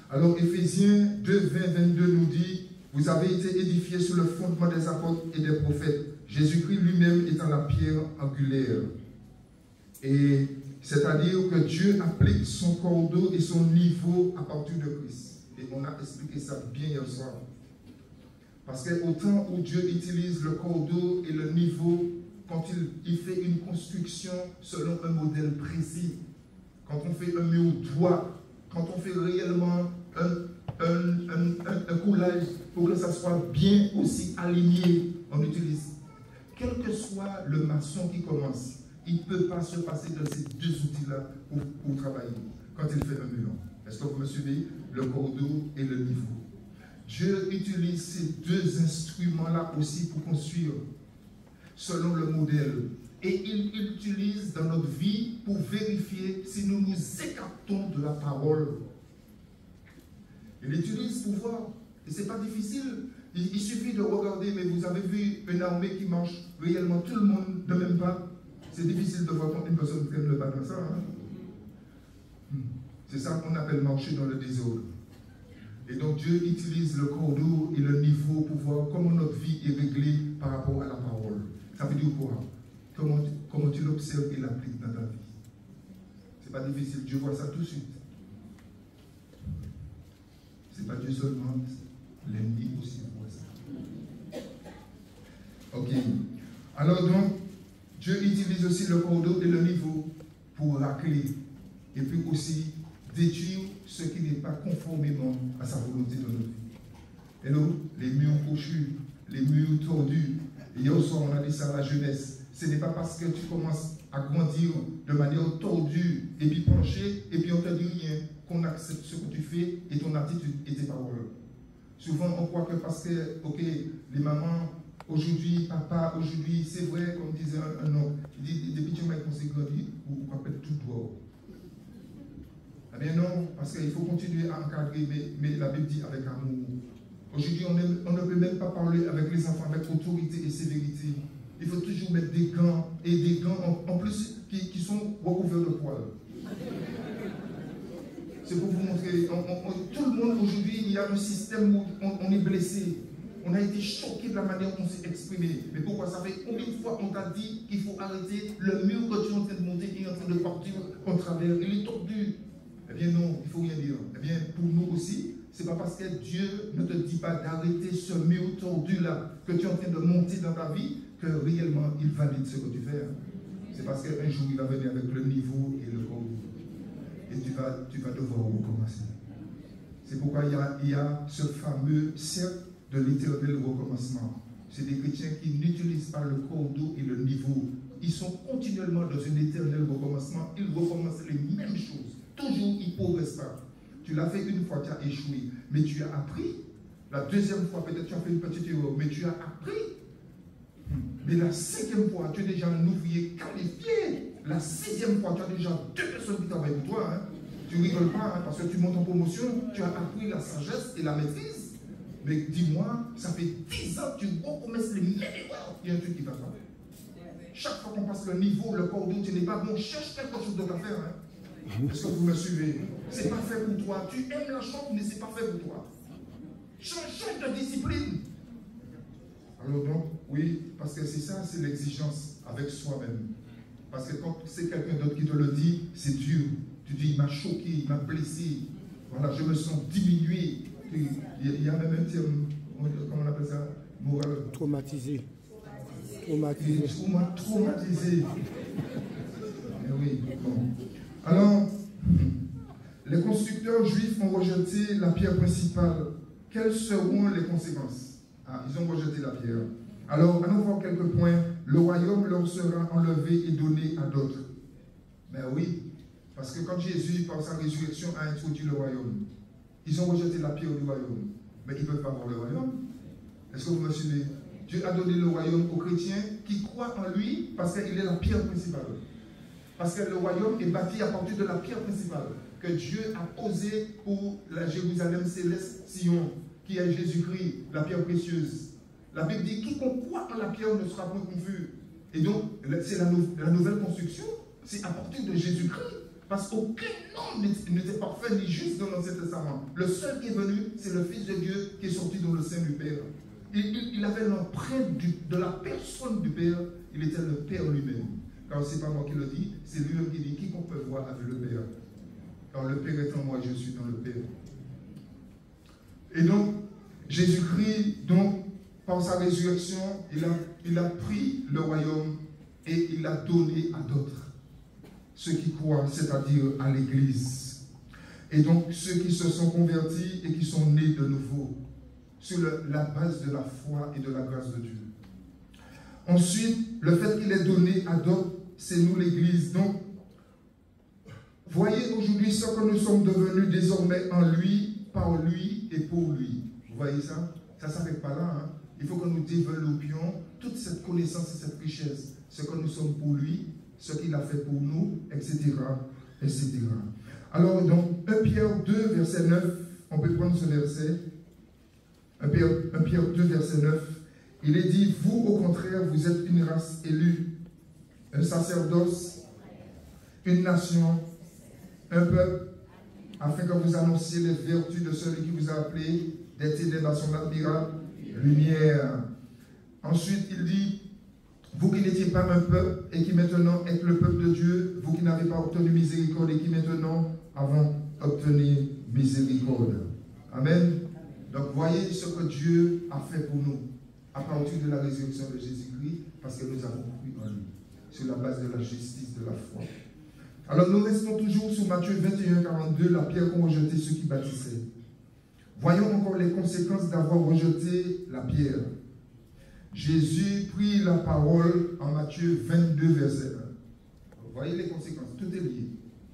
Alors Éphésiens 2, 20, 22 nous dit, vous avez été édifiés sur le fondement des apôtres et des prophètes, Jésus-Christ lui-même étant la pierre angulaire. Et c'est-à-dire que Dieu applique son cordeau et son niveau à partir de Christ. Et on a expliqué ça bien hier soir. Parce qu'au temps où Dieu utilise le cordeau et le niveau, quand il fait une construction selon un modèle précis, quand on fait un mur droit, quand on fait réellement un coulage pour que ça soit bien aussi aligné, on utilise. Quel que soit le maçon qui commence, il ne peut pas se passer de ces deux outils-là pour travailler quand il fait un mur. Est-ce que vous me suivez? Le cordeau et le niveau. Dieu utilise ces deux instruments-là aussi pour construire selon le modèle. Et il utilise dans notre vie pour vérifier si nous nous écartons de la parole. Il utilise pour voir. Et ce n'est pas difficile. Il suffit de regarder, mais vous avez vu une armée qui marche réellement tout le monde de même pas. C'est difficile de voir quand une personne traîne le pas comme ça. Hein? C'est ça qu'on appelle marcher dans le désordre. Et donc Dieu utilise le cordeau et le niveau pour voir comment notre vie est réglée par rapport à la parole. Ça veut dire quoi? Comment tu l'observes et l'appliques dans ta vie. C'est pas difficile, Dieu voit ça tout de suite. C'est pas Dieu seulement, l'ennemi aussi voit ça. Ok. Alors donc, Dieu utilise aussi le cordeau et le niveau pour racler et puis aussi détruire ce qui n'est pas conformément à sa volonté de notre vie. Hello, les murs crochus, les murs tordus. Et hier soir, on a dit ça à la jeunesse. Ce n'est pas parce que tu commences à grandir de manière tordue et puis penchée et puis on ne te dit rien qu'on accepte ce que tu fais et ton attitude et tes paroles. Souvent, on croit que parce que, ok, les mamans, aujourd'hui, papa, aujourd'hui, c'est vrai, comme disait un homme, il dit, depuis que tu m'as commencé à grandir, vous appelez tout droit. Eh bien non, parce qu'il faut continuer à encadrer, mais la Bible dit avec amour. Aujourd'hui, on ne peut même pas parler avec les enfants avec autorité et sévérité. Il faut toujours mettre des gants, et des gants en plus qui sont recouverts de poils. C'est pour vous montrer, tout le monde aujourd'hui, il y a un système où on est blessé. On a été choqué de la manière dont on s'est exprimé. Mais pourquoi? Ça fait combien de fois on t'a dit qu'il faut arrêter le mur que tu es en train de monter, qui est en train de partir en travers. Il est tordu. Eh bien non, il ne faut rien dire. Eh bien pour nous aussi, ce n'est pas parce que Dieu ne te dit pas d'arrêter ce mur tordu-là que tu es en train de monter dans ta vie que réellement il valide ce que tu fais. C'est parce qu'un jour il va venir avec le niveau et le corps. Et tu vas devoir recommencer. C'est pourquoi il y a ce fameux cercle de l'éternel recommencement. C'est des chrétiens qui n'utilisent pas le cordeau et le niveau. Ils sont continuellement dans un éternel recommencement. Ils recommencent les mêmes choses. Toujours, ils ne progressent pas. Tu l'as fait une fois, tu as échoué. Mais tu as appris. La deuxième fois, peut-être tu as fait une petite erreur, mais tu as appris. Mais la cinquième fois, tu es déjà un ouvrier qualifié. La sixième fois, tu as déjà deux personnes qui travaillent pour toi. Hein. Tu ne rigoles pas, hein, parce que tu montes en promotion, tu as appris la sagesse et la maîtrise. Mais dis-moi, ça fait 10 ans que tu recommences les mêmes erreurs. Il y a un truc qui va pas. Chaque fois qu'on passe le niveau, le cordeau, tu n'es pas bon, cherche quelque chose d'autre à faire. Hein. Est-ce que vous me suivez? C'est pas fait pour toi. Tu aimes la chante, mais c'est pas fait pour toi. Change de discipline. Alors donc, oui, parce que c'est ça, c'est l'exigence avec soi-même. Parce que quand c'est quelqu'un d'autre qui te le dit, c'est dur. Tu dis, il m'a choqué, il m'a blessé. Voilà, je me sens diminué. Il y a même un terme, comment on appelle ça? Moral. Traumatisé. On m'a traumatisé. Mais oui, bon. Alors, les constructeurs juifs ont rejeté la pierre principale. Quelles seront les conséquences? Ah, ils ont rejeté la pierre. Alors, allons voir quelques points. Le royaume leur sera enlevé et donné à d'autres. Ben oui, parce que quand Jésus, par sa résurrection, a introduit le royaume, ils ont rejeté la pierre du royaume. Mais ils ne peuvent pas avoir le royaume. Est-ce que vous me suivez? Dieu a donné le royaume aux chrétiens qui croient en lui parce qu'il est la pierre principale. Parce que le royaume est bâti à partir de la pierre principale que Dieu a posée pour la Jérusalem céleste, Sion, qui est Jésus-Christ, la pierre précieuse. La Bible dit, quiconque croit en la pierre ne sera point confus. Et donc, c'est la nouvelle construction, c'est à partir de Jésus-Christ. Parce qu'aucun homme n'était parfait ni juste dans l'Ancien Testament. Le seul qui est venu, c'est le Fils de Dieu qui est sorti dans le sein du Père. Il avait l'empreinte de la personne du Père, il était le Père lui-même. Car ce n'est pas moi qui le dis, c'est lui-même qui dit, quiconque peut voir avec le Père. Car le Père est en moi, je suis dans le Père. Et donc, Jésus-Christ, donc, par sa résurrection, il a pris le royaume et il l'a donné à d'autres. Ceux qui croient, c'est-à-dire à l'Église. Et donc, ceux qui se sont convertis et qui sont nés de nouveau, sur la base de la foi et de la grâce de Dieu. Ensuite, le fait qu'il est donné à d'autres, c'est nous l'Église. Donc, voyez aujourd'hui ce que nous sommes devenus désormais en lui, par lui et pour lui. Vous voyez ça? Ça ne s'arrête pas là. Hein? Il faut que nous développions toute cette connaissance et cette richesse. Ce que nous sommes pour lui, ce qu'il a fait pour nous, etc. etc. Alors, donc, 1 Pierre 2, verset 9, on peut prendre ce verset. 1 Pierre 2, verset 9, il est dit, vous, au contraire, vous êtes une race élue, un sacerdoce, une nation, un peuple, afin que vous annonciez les vertus de celui qui vous a appelé des ténèbres à son admirable lumière. Ensuite, il dit, vous qui n'étiez pas un peuple et qui maintenant êtes le peuple de Dieu, vous qui n'avez pas obtenu miséricorde et qui maintenant avons obtenu miséricorde. Amen. Donc, voyez ce que Dieu a fait pour nous à partir de la résurrection de Jésus-Christ, parce que nous avons cru en lui, sur la base de la justice, de la foi. Alors, nous restons toujours sur Matthieu 21, 42, la pierre qu'ont rejeté ceux qui bâtissaient. Voyons encore les conséquences d'avoir rejeté la pierre. Jésus prit la parole en Matthieu 22, verset 1. Vous voyez les conséquences, tout est lié.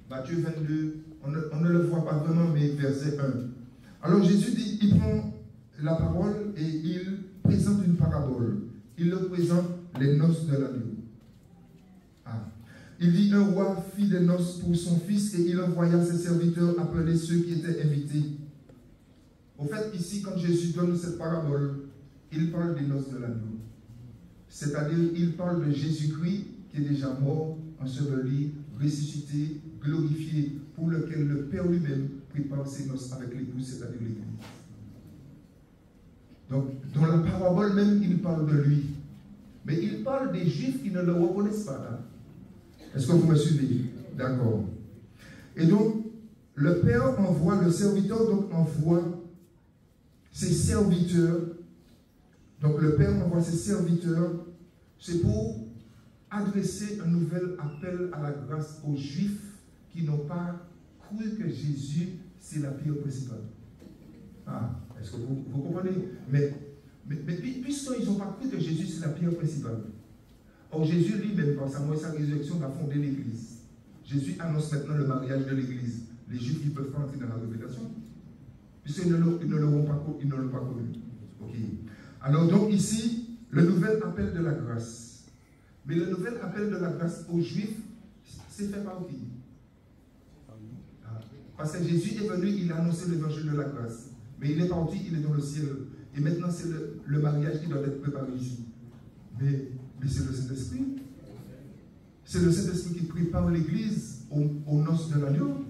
Matthieu 22, on ne le voit pas vraiment, mais verset 1. Alors Jésus dit, il prend la parole et il présente une parabole. Il le présente les noces de l'agneau. Il dit, un roi fit des noces pour son fils et il envoya ses serviteurs appeler ceux qui étaient invités. Au fait, ici, quand Jésus donne cette parabole, il parle des noces de l'agneau. C'est-à-dire, il parle de Jésus-Christ qui est déjà mort, enseveli, ressuscité, glorifié, pour lequel le Père lui-même prépare ses noces avec l'épouse, c'est-à-dire l'Église. Donc, dans la parabole même, il parle de lui. Mais il parle des Juifs qui ne le reconnaissent pas. Hein? Est-ce que vous me suivez? D'accord. Et donc, le Père envoie, le serviteur donc envoie ses serviteurs. Donc, le Père envoie ses serviteurs. C'est pour adresser un nouvel appel à la grâce aux Juifs qui n'ont pas cru que Jésus, c'est la pierre principale. Ah, est-ce que vous comprenez? Mais puisqu'ils n'ont pas cru que Jésus, c'est la pierre principale. Or, Jésus lui-même, par sa mort et sa résurrection, va fonder l'Église. Jésus annonce maintenant le mariage de l'Église. Les Juifs ne peuvent pas entrer dans la révélation, puisqu'ils ne l'ont pas connu. Okay. Alors, donc ici, le nouvel appel de la grâce. Mais le nouvel appel de la grâce aux Juifs, c'est fait par qui? Parce que Jésus est venu, il a annoncé l'évangile de la grâce. Mais il est parti, il est dans le ciel. Et maintenant, c'est le mariage qui doit être préparé ici. Mais c'est le Saint-Esprit. C'est le Saint-Esprit qui prépare l'Église aux noces de l'agneau.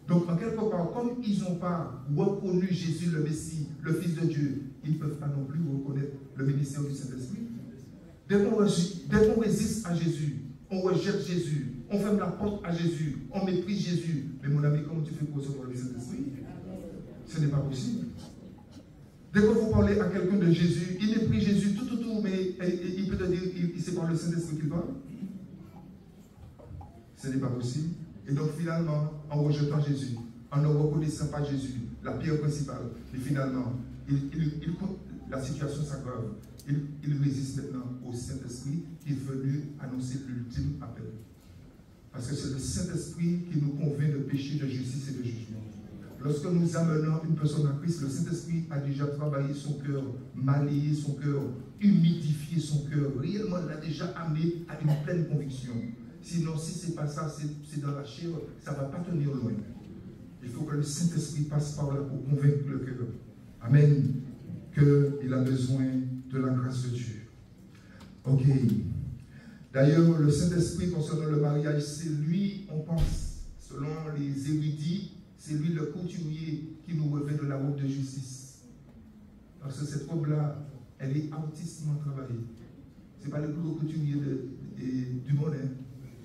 Donc, en quelque part, comme ils n'ont pas reconnu Jésus, le Messie, le Fils de Dieu, ils ne peuvent pas non plus reconnaître le ministère du Saint-Esprit. Dès qu'on résiste à Jésus, on rejette Jésus, on ferme la porte à Jésus, on méprise Jésus. Mais mon ami, comment tu fais pour recevoir le Saint-Esprit? Ce n'est pas possible. Dès que vous parlez à quelqu'un de Jésus, il méprise Jésus tout, mais il peut te dire qu'il c'est par le Saint-Esprit qu'il parle. Ce n'est pas possible. Et donc finalement, en rejetant Jésus, en ne reconnaissant pas Jésus, la pierre principale, et finalement, la situation s'aggrave. Il résiste maintenant au Saint-Esprit qui est venu annoncer l'ultime appel. Parce que c'est le Saint-Esprit qui nous convainc de péché, de justice et de jugement. Lorsque nous amenons une personne à Christ, le Saint-Esprit a déjà travaillé son cœur, malayé son cœur, humidifié son cœur. Réellement, il l'a déjà amené à une pleine conviction. Sinon, si ce n'est pas ça, c'est dans la chair, ça ne va pas tenir loin. Il faut que le Saint-Esprit passe par là pour convaincre le cœur. Amen. Qu'il a besoin de la grâce de Dieu. Ok. D'ailleurs, le Saint-Esprit concernant le mariage, c'est lui, on pense, selon les érudits, c'est lui le couturier qui nous revêt de la robe de justice. Parce que cette robe-là, elle est artistement travaillée. Ce n'est pas le plus gros couturier du monde. Hein?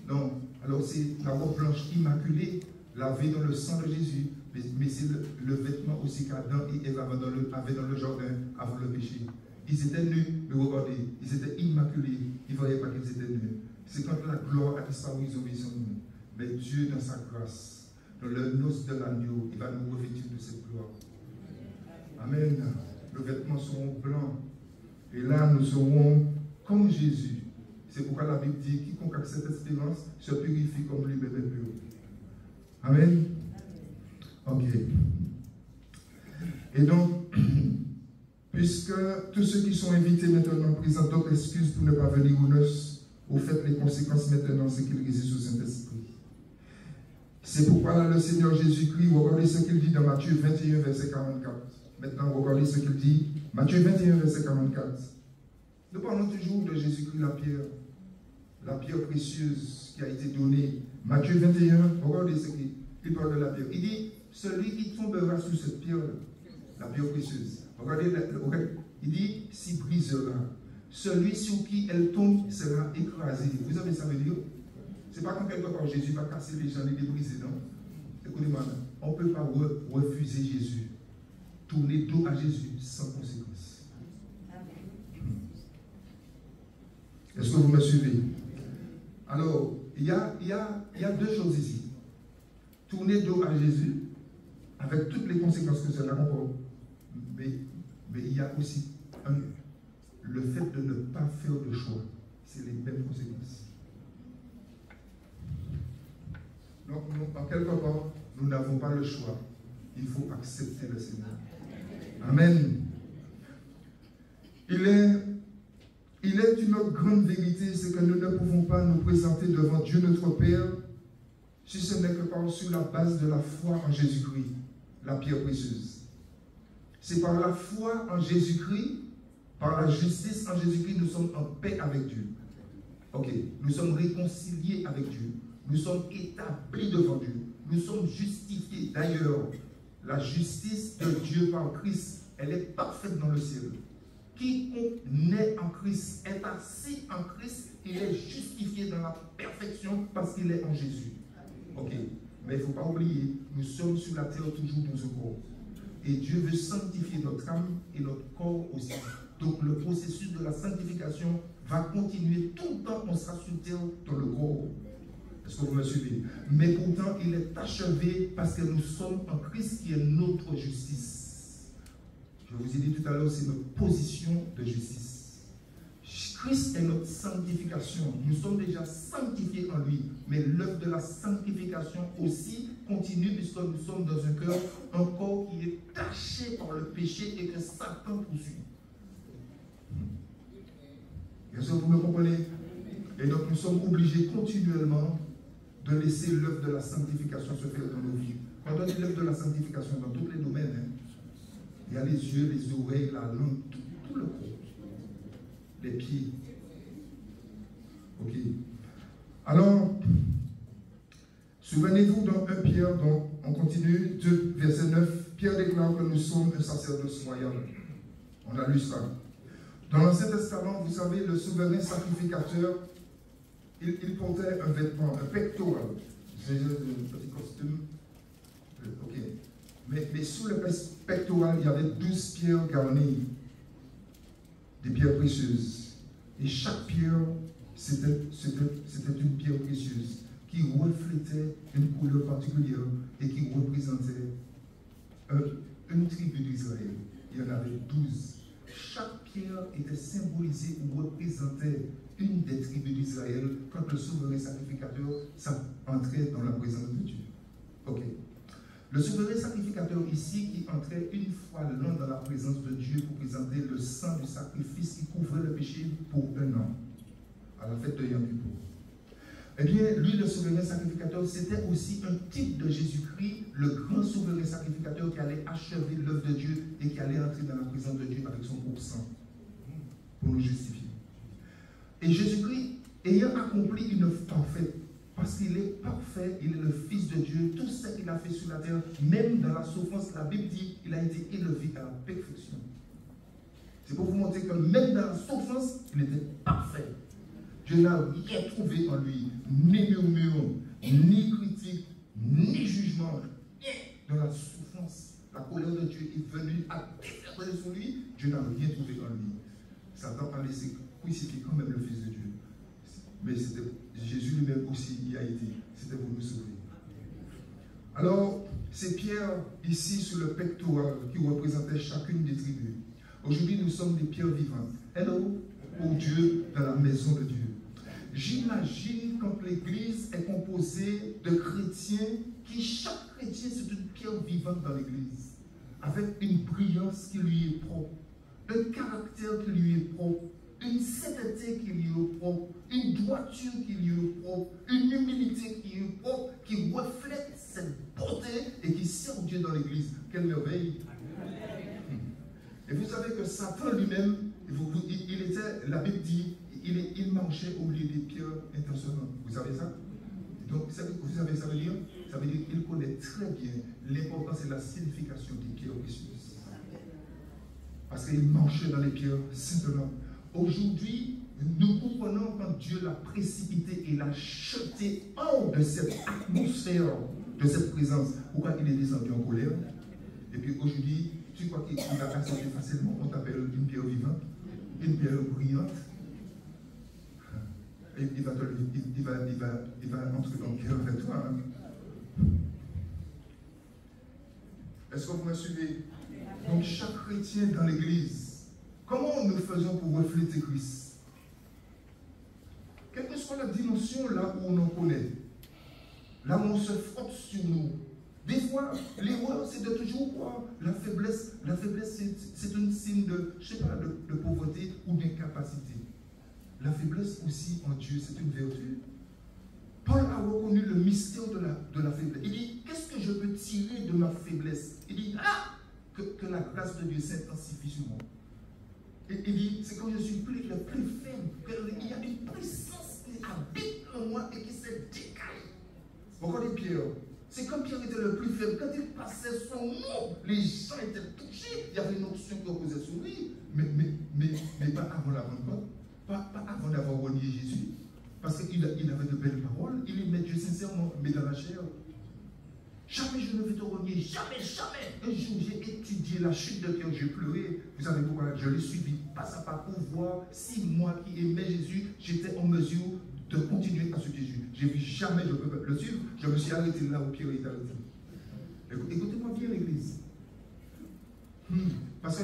Non. Alors c'est la robe blanche immaculée, lavée dans le sang de Jésus, mais c'est le vêtement aussi qu'Adam et Ève avaient dans le jardin avant le péché. Ils étaient nus, mais regardez, ils étaient immaculés, ils ne voyaient pas qu'ils étaient nus. C'est quand la gloire a disparu, ils ont mis son nom. Mais Dieu, dans sa grâce, dans le noce de l'agneau, il va nous revêtir de cette gloire. Amen. Nos vêtements seront blancs. Et là, nous serons comme Jésus. C'est pourquoi la Bible dit, quiconque a cette espérance se purifie comme lui-même est pur. Amen. Ok. Et donc, puisque tous ceux qui sont invités maintenant présentent d'autres excuses pour ne pas venir aux noces, au fait, les conséquences maintenant, c'est qu'ils résistent au Saint-Esprit. C'est pourquoi là, le Seigneur Jésus-Christ, regardez ce qu'il dit dans Matthieu 21, verset 44. Maintenant, regardez ce qu'il dit. Matthieu 21, verset 44. Nous parlons toujours de Jésus-Christ, la pierre précieuse qui a été donnée. Matthieu 21, regardez ce qu'il parle de la pierre. Il dit, celui qui tombera sur cette pierre, la pierre précieuse. Regardez, il dit, s'y brisera. Celui sur qui elle tombe sera écrasé. Vous savez ça veut dire? Ce n'est pas quand quelque part Jésus va casser les gens et les briser, non? Écoutez-moi, on ne peut pas refuser Jésus. Tourner dos à Jésus sans conséquence. Est-ce que vous me suivez? Alors, il y a deux choses ici. Tourner dos à Jésus, avec toutes les conséquences que cela comporte. Mais il y a aussi le fait de ne pas faire de choix. C'est les mêmes conséquences. Donc, en quelque part, nous n'avons pas le choix. Il faut accepter le Seigneur. Amen. Il est une autre grande vérité, c'est que nous ne pouvons pas nous présenter devant Dieu notre Père si ce n'est que sur la base de la foi en Jésus-Christ, la pierre précieuse. C'est par la foi en Jésus-Christ, par la justice en Jésus-Christ, nous sommes en paix avec Dieu. Ok, nous sommes réconciliés avec Dieu. Nous sommes établis devant Dieu. Nous sommes justifiés. D'ailleurs, la justice de Dieu par Christ, elle est parfaite dans le ciel. Quiconque naît en Christ, est assis en Christ, il est justifié dans la perfection parce qu'il est en Jésus. Ok, mais il ne faut pas oublier, nous sommes sur la terre toujours dans un corps. Et Dieu veut sanctifier notre âme et notre corps aussi. Donc le processus de la sanctification va continuer tout le temps qu'on sera sur terre dans le corps. Est-ce que vous me suivez? Mais pourtant, il est achevé parce que nous sommes en Christ qui est notre justice. Je vous ai dit tout à l'heure, c'est notre position de justice. Christ est notre sanctification. Nous sommes déjà sanctifiés en lui. Mais l'œuvre de la sanctification aussi continue puisque nous sommes dans un cœur, un corps qui est taché par le péché et que Satan poursuit. Est-ce que vous me comprenez? Et donc nous sommes obligés continuellement de laisser l'œuvre de la sanctification se faire dans nos vies. Quand on dit l'œuvre de la sanctification dans tous les domaines, il y a les yeux, les oreilles, la langue, tout le corps. Les pieds. Ok. Alors, souvenez-vous dans 1 Pierre, donc on continue, 2, verset 9, Pierre déclare que nous sommes un sacerdoce royal. On a lu ça. Dans l'Ancien Testament, vous savez, le souverain sacrificateur, il portait un vêtement, un pectoral. C'est un petit costume. Ok. Mais sous le pectoral, il y avait 12 pierres garnies. Des pierres précieuses. Et chaque pierre, c'était une pierre précieuse qui reflétait une couleur particulière et qui représentait une tribu d'Israël. Il y en avait 12. Chaque pierre était symbolisée ou représentait une des tribus d'Israël quand le souverain sacrificateur entrait dans la présence de Dieu. Ok. Le souverain sacrificateur ici qui entrait une fois l'an dans la présence de Dieu pour présenter le sang du sacrifice qui couvrait le péché pour un an, à la fête de Yom Kippour. Eh bien, lui, le souverain sacrificateur, c'était aussi un type de Jésus-Christ, le grand souverain sacrificateur qui allait achever l'œuvre de Dieu et qui allait entrer dans la présence de Dieu avec son propre sang pour nous justifier. Et Jésus-Christ, ayant accompli une œuvre parfaite, parce qu'il est parfait, il est le Fils de Dieu, tout ce qu'il a fait sur la terre, même dans la souffrance, la Bible dit, il a été élevé à la perfection. C'est pour vous montrer que même dans la souffrance, il était parfait. Dieu n'a rien trouvé en lui, ni murmure, ni critique, ni jugement. Dans la souffrance, la colère de Dieu est venue à déferler sur lui. Dieu n'a rien trouvé en lui. Satan a laissé crucifier quand même le Fils de Dieu. Mais Jésus lui-même aussi y a été. C'était pour nous sauver. Alors, ces pierres ici sur le pectoral qui représentaient chacune des tribus. Aujourd'hui, nous sommes des pierres vivantes. Hello, pour Dieu dans la maison de Dieu. J'imagine quand l'Église est composée de chrétiens, chaque chrétien c'est une pierre vivante dans l'Église, avec une brillance qui lui est propre, un caractère qui lui est propre, une sainteté qui lui est propre, une droiture qui lui est propre, une humilité qui lui est propre, qui reflète cette beauté et qui sert Dieu dans l'Église. Quelle merveille! Et vous savez que Satan lui-même, il était, la Bible dit, il marchait au milieu des pierres intentionnelles. Vous savez ça? Donc, vous savez ça veut dire? Ça veut dire qu'il connaît très bien l'importance et la signification des pierres précieuses. Parce qu'il marchait dans les pierres simplement. Aujourd'hui, nous comprenons quand Dieu l'a précipité et l'a jeté hors de cette atmosphère, de cette présence. Pourquoi il est descendu en colère? Et puis aujourd'hui, tu crois qu'il va accepter facilement? On t'appelle une pierre vivante, une pierre brillante. Et il va entrer dans le cœur avec toi. Hein? Est-ce que vous me suivez? Donc chaque chrétien dans l'Église, comment nous faisons pour refléter Christ? Quelle que soit la dimension là où on en connaît, là où on se frotte sur nous. Des fois, l'erreur, c'est de toujours voir la faiblesse. La faiblesse, c'est un signe de, je sais pas, de pauvreté ou d'incapacité. La faiblesse aussi en Dieu, c'est une vertu. Paul a reconnu le mystère de la faiblesse. Il dit, qu'est-ce que je peux tirer de ma faiblesse? Il dit, que la grâce de Dieu s'intensifie sur moi. Et il dit, c'est quand je suis le plus faible, qu'il y a une puissance qui habite en moi et qui se décale. Regardez Pierre. C'est comme Pierre était le plus faible. Quand il passait son mot, les gens étaient touchés. Il y avait une option qui reposait sur lui. Mais pas avant la Pentecôte. Pas avant d'avoir renié Jésus. Parce qu'il avait de belles paroles. Il aimait Dieu sincèrement, mais dans la chair. Jamais je ne vais te renier. Jamais, jamais. Un jour, j'ai étudié la chute de Pierre. J'ai pleuré. Vous savez pourquoi? Je l'ai suivi pas à pas pour voir si moi qui aimais Jésus, j'étais en mesure de continuer à suivre Jésus. J'ai vu jamais je peux le suivre. Je me suis arrêté là où Pierre est arrêté. Écoutez-moi bien l'église. Parce que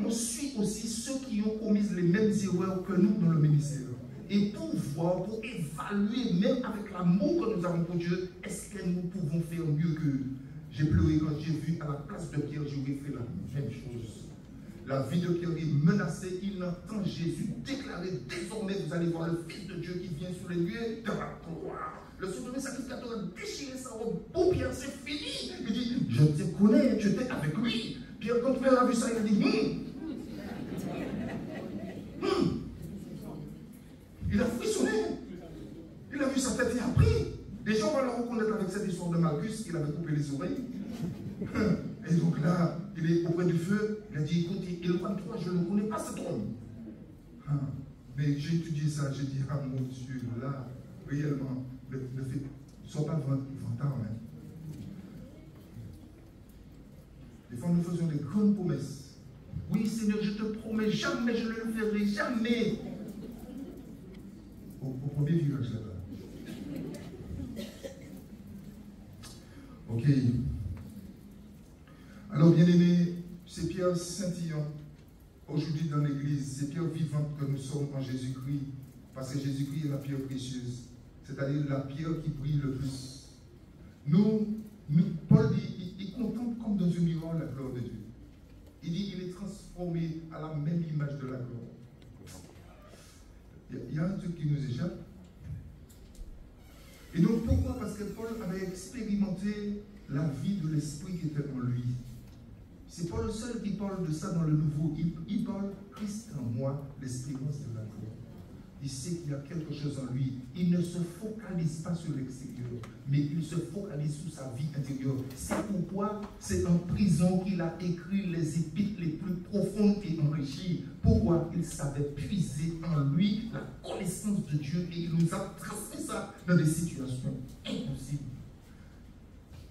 on suit aussi ceux qui ont commis les mêmes erreurs que nous dans le ministère. Et pour voir, pour évaluer, même avec l'amour que nous avons pour Dieu, est-ce que nous pouvons faire mieux qu'eux? J'ai pleuré quand j'ai vu à la place de Pierre, j'aurais fait la même chose. La vie de Pierre est menacée, il entend Jésus déclarer désormais, vous allez voir le Fils de Dieu qui vient sur les lieux de la gloire. Le souverain sacrificateur a déchiré sa robe. Oh Pierre, c'est fini. Il dit, je te connais, tu étais avec lui. Pierre, quand Pierre a vu ça, il a dit, Il a frissonné. Il a vu sa tête et a pris. Les gens vont le reconnaître avec cette histoire de Malchus, il avait coupé les oreilles. Et donc là, il est auprès du feu. Il a dit, écoute, éloigne-toi, je ne connais pas cet homme. Mais j'ai étudié ça, j'ai dit, mon Dieu, là, réellement, ne sois pas vantard. Hein. Des fois, nous faisons des grandes promesses. Oui, Seigneur, je te promets, jamais je ne le ferai, jamais. Au premier virage là-bas. Ok. Alors, bien-aimés, ces pierres scintillantes, aujourd'hui dans l'église, ces pierres vivantes que nous sommes en Jésus-Christ, parce que Jésus-Christ est la pierre précieuse, c'est-à-dire la pierre qui brille le plus. Paul dit, il contemple comme dans un miroir la gloire de Dieu. Il dit, il est transformé à la même image de la gloire. Il y a un truc qui nous échappe. Et donc pourquoi? Parce que Paul avait expérimenté la vie de l'esprit qui était en lui. C'est pas le seul qui parle de ça dans le Nouveau. Il parle Christ en moi, l'espérance de la gloire. Il sait qu'il y a quelque chose en lui. Il ne se focalise pas sur l'extérieur, mais il se focalise sur sa vie intérieure. C'est pourquoi c'est en prison qu'il a écrit les épîtres les plus profondes et enrichies. Pourquoi? Il savait puiser en lui la connaissance de Dieu et il nous a transmis ça dans des situations impossibles.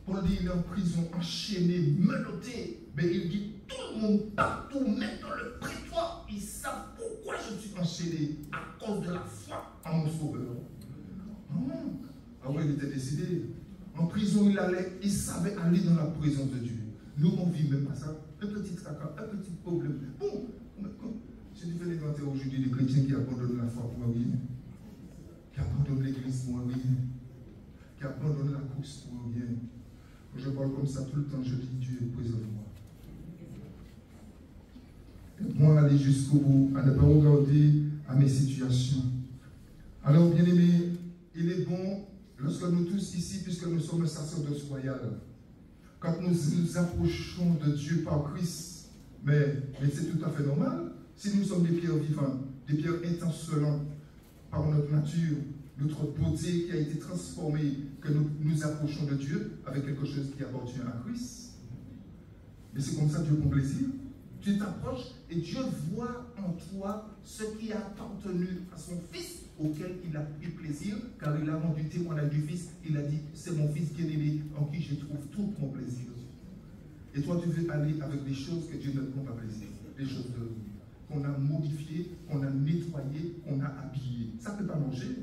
Paul dit, il est en prison, enchaîné, menotté. Mais il dit, tout le monde partout, même dans le prétoire, ils savent pourquoi je suis enchaîné. À cause de la foi en mon sauveur. Ah ouais, il était décidé. En prison, il savait aller dans la présence de Dieu. Nous, on vit même pas ça. Un petit tracas, un petit problème. Bon, si tu fais les commentaires aujourd'hui des chrétiens qui abandonnent la foi pour rien, qui abandonnent l'église pour rien, qui abandonnent la course pour rien. Je parle comme ça tout le temps, je dis Dieu, préserve-moi. Aide-moi à aller jusqu'au bout, à ne pas regarder à mes situations. Alors, bien-aimés, il est bon, lorsque nous tous ici, puisque nous sommes un sacerdoce royal, quand nous nous approchons de Dieu par Christ, mais c'est tout à fait normal, si nous sommes des pierres vivantes, des pierres étincelantes par notre nature, notre beauté qui a été transformée, que nous nous approchons de Dieu avec quelque chose qui appartient à Christ. Mais c'est comme ça que Dieu prend plaisir. Tu t'approches et Dieu voit en toi ce qui a appartenu à son Fils, auquel il a pris plaisir, car il a rendu témoignage du Fils. Il a dit, c'est mon Fils bien-aimé en qui je trouve tout mon plaisir. Et toi, tu veux aller avec des choses que Dieu ne te prend pas plaisir, des choses qu'on a modifiées, qu'on a nettoyées, qu'on a habillées. Ça ne peut pas manger.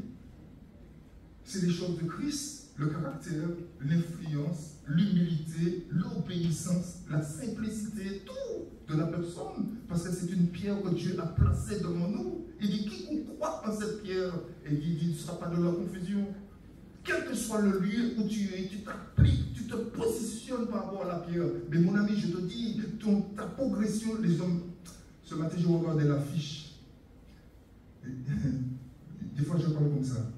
C'est les choses de Christ, le caractère, l'influence, l'humilité, l'obéissance, la simplicité, tout de la personne. Parce que c'est une pierre que Dieu a placée devant nous. Il dit, quiconque croit en cette pierre, et il dit, tu ne seras pas dans la confusion. Quel que soit le lieu où tu es, tu t'appliques, tu te positionnes par rapport à la pierre. Mais mon ami, je te dis, ta progression, les hommes, ce matin, je regardais l'affiche. Des fois, je parle comme ça.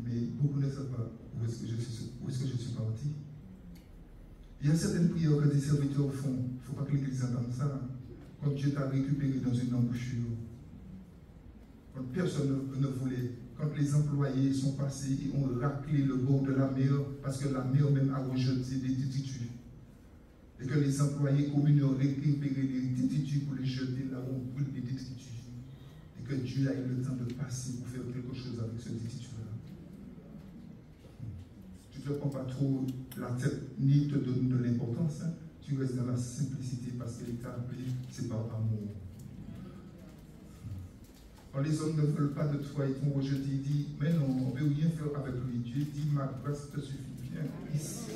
Mais beaucoup ne savent pas où est-ce que je suis parti. Il y a certaines prières que des serviteurs font. Il ne faut pas que l'Église entende ça. Quand Dieu t'a récupéré dans une embouchure, quand personne ne voulait, quand les employés sont passés et ont raclé le bord de la mer, parce que la mer même a rejeté des détritus, et que les employés communaux ont récupéré des détritus pour les jeter là où on brûle des détritus, et que Dieu a eu le temps de passer pour faire quelque chose avec ce détritus-là. Tu ne te prends pas trop la tête, ni te donnes de l'importance, hein. Tu restes dans la simplicité parce qu'il t'a appelé, c'est par amour. Quand les hommes ne veulent pas de toi, ils t'ont rejeté, il dit, mais non, on ne veut rien faire avec lui. Dieu dit, ma grâce te suffit. Viens ici.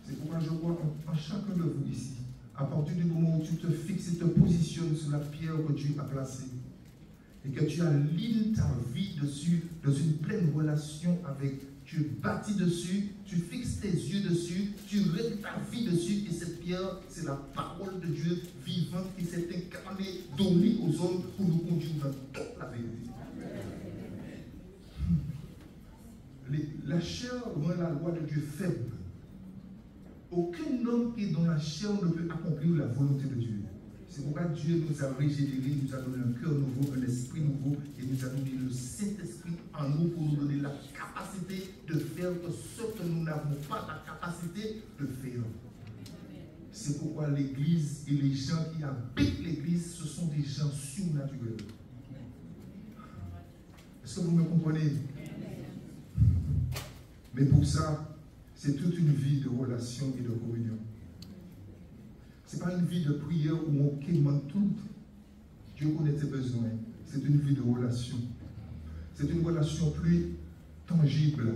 C'est pourquoi je vois en chacun de vous ici, à partir du moment où tu te fixes et te positionnes sur la pierre que Dieu a placée, et que tu alignes ta vie dessus, dans une pleine relation avec tu bâtis dessus, tu fixes tes yeux dessus, tu règles ta vie dessus, et cette pierre, c'est la parole de Dieu vivante qui s'est incarnée, donnée aux hommes pour nous conduire dans toute la vérité. La chair rend la loi de Dieu faible. Aucun homme qui est dans la chair ne peut accomplir la volonté de Dieu. C'est pourquoi Dieu nous a régénérés, nous a donné un cœur nouveau, un esprit nouveau, et nous a donné le Saint-Esprit en nous pour nous donner la capacité de faire ce que nous n'avons pas la capacité de faire. C'est pourquoi l'Église et les gens qui habitent l'Église, ce sont des gens surnaturels. Est-ce que vous me comprenez? Mais pour ça, c'est toute une vie de relation et de communion. Ce n'est pas une vie de prière où on quémande tout. Dieu connaît tes besoins. C'est une vie de relation. C'est une relation plus tangible,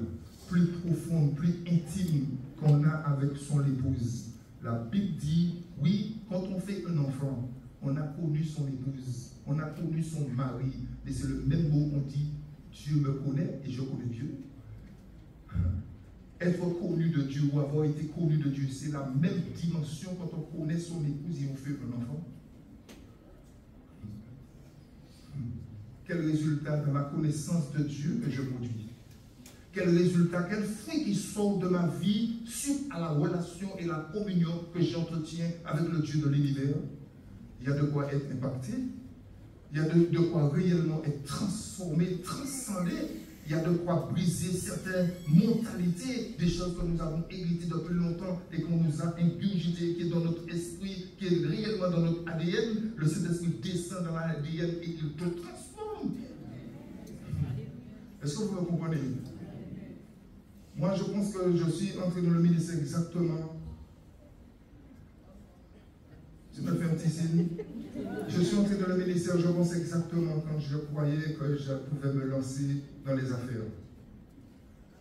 plus profonde, plus intime qu'on a avec son épouse. La Bible dit, oui, quand on fait un enfant, on a connu son épouse, on a connu son mari. Mais c'est le même mot, on dit, Dieu me connaît et je connais Dieu. Être connu de Dieu ou avoir été connu de Dieu, c'est la même dimension quand on connaît son épouse et on fait un enfant. Quel résultat dans la connaissance de Dieu que je produis? quel résultat, quel fruit qui sort de ma vie suite à la relation et la communion que j'entretiens avec le Dieu de l'univers. Il y a de quoi être impacté, il y a de quoi réellement être transformé, transcendé. Il y a de quoi briser certaines mentalités, des choses que nous avons héritées depuis longtemps et qu'on nous a ingurgitées, qui est dans notre esprit, qui est réellement dans notre ADN. Le Saint-Esprit descend dans l'ADN et il te transforme. Est-ce que vous me comprenez? Moi, je pense que je suis entré dans le ministère exactement. Je me fais un petit signe. Je suis entré dans le ministère, je pense exactement quand je croyais que je pouvais me lancer dans les affaires.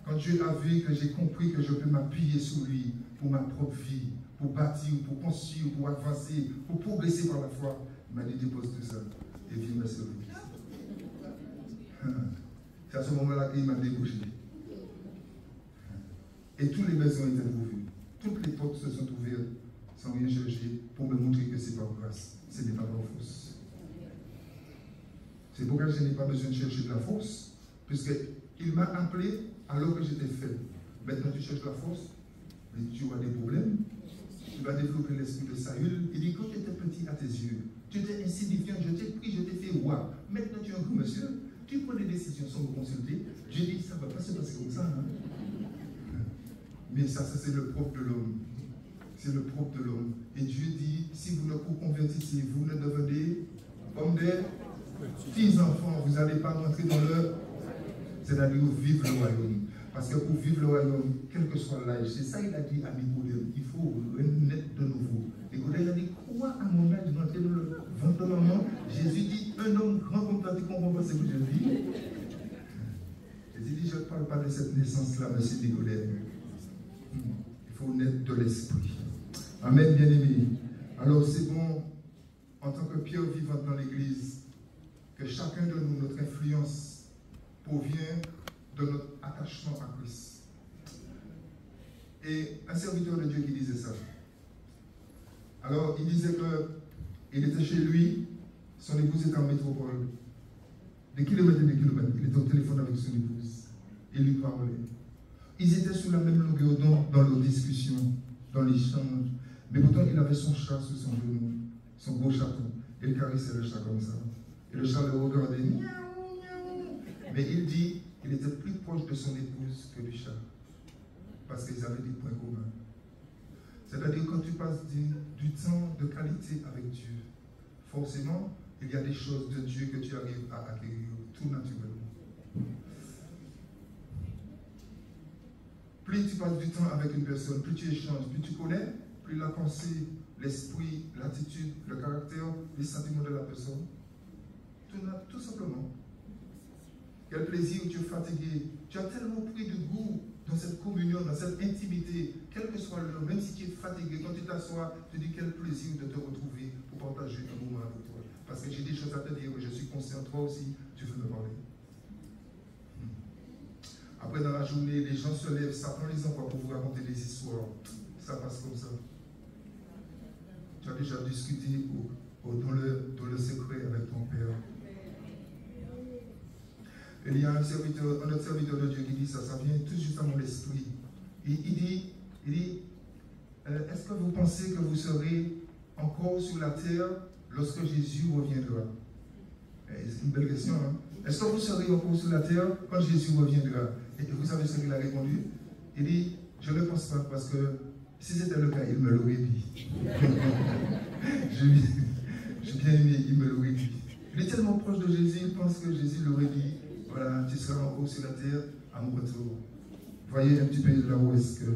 Quand Dieu a vu que j'ai compris que je peux m'appuyer sur lui pour ma propre vie, pour bâtir, pour construire, pour avancer, pour progresser par la foi, il m'a dit dépose tout ça et viens me servir. C'est à ce moment-là qu'il m'a débouché. Et toutes les maisons étaient ouvertes. Toutes les portes se sont ouvertes sans rien chercher pour me montrer que c'est par grâce. Ce n'est pas par force. C'est pourquoi je n'ai pas besoin de chercher de la force, puisqu'il m'a appelé alors que j'étais faible. Maintenant tu cherches la force, mais tu auras des problèmes. Tu vas développer l'esprit de Saül. Il dit, quand tu étais petit à tes yeux, tu étais insignifiant, je t'ai pris, je t'ai fait roi. Maintenant tu es un grand monsieur, tu prends des décisions sans me consulter. Je dis, ça ne va pas se passer comme ça. Hein? Mais ça c'est le propre de l'homme. C'est le propre de l'homme. Et Dieu dit, si vous ne vous convertissez, vous ne devenez comme des petits enfants, vous n'allez pas rentrer dans le... C'est-à-dire vivre le royaume. Parce que pour vivre le royaume, quel que soit l'âge, c'est ça qu'il a dit à Nicodème, il faut renaître de nouveau. Nicodème a dit, quoi à mon âge rentrer dans le ventre de maman? Jésus dit, un homme grand comme toi, tu comprends pas ce que je dis? Jésus dit, je ne parle pas de cette naissance-là, monsieur Nicodème. Il faut naître de l'esprit. Amen, bien-aimés. Alors c'est bon, en tant que pierre vivante dans l'Église, que chacun de nous, notre influence provient de notre attachement à Christ. Et un serviteur de Dieu qui disait ça. Alors il disait qu'il était chez lui, son épouse était en métropole. Des kilomètres et des kilomètres, il était au téléphone avec son épouse. Il lui parlait. Ils étaient sous la même longueur d'onde dans leur discussion, dans l'échange. Mais pourtant, il avait son chat sous son genou, son beau chaton. Il caressait le chat comme ça. Et le chat le regardait, miaou, miaou. Mais il dit qu'il était plus proche de son épouse que du chat. Parce qu'ils avaient des points communs. C'est-à-dire, quand tu passes du temps de qualité avec Dieu, forcément, il y a des choses de Dieu que tu arrives à acquérir tout naturellement. Plus tu passes du temps avec une personne, plus tu échanges, plus tu connais, plus la pensée, l'esprit, l'attitude, le caractère, les sentiments de la personne. Tout simplement. Quel plaisir tu es fatigué. Tu as tellement pris de goût dans cette communion, dans cette intimité, quel que soit l'heure, même si tu es fatigué, quand tu t'assois, tu dis quel plaisir de te retrouver pour partager un moment avec toi. Parce que j'ai des choses à te dire, je suis conscient, toi aussi, tu veux me parler. Après, dans la journée, les gens se lèvent, Satan les envoie pour vous raconter des histoires. Ça passe comme ça. Tu as déjà discuté dans le secret avec ton Père. Et il y a un autre serviteur de Dieu qui dit ça, ça vient tout juste à mon esprit. Il dit, est-ce que vous pensez que vous serez encore sur la terre lorsque Jésus reviendra? C'est une belle question, hein? Est-ce que vous serez encore sur la terre quand Jésus reviendra? Et vous savez ce qu'il a répondu? Il dit, je ne le pense pas, parce que si c'était le cas, il me l'aurait dit. J'ai bien aimé, il me l'aurait dit. Il est tellement proche de Jésus, il pense que Jésus l'aurait dit. Voilà, tu seras encore sur la terre à mon retour. Voyez un petit peu là où est-ce que...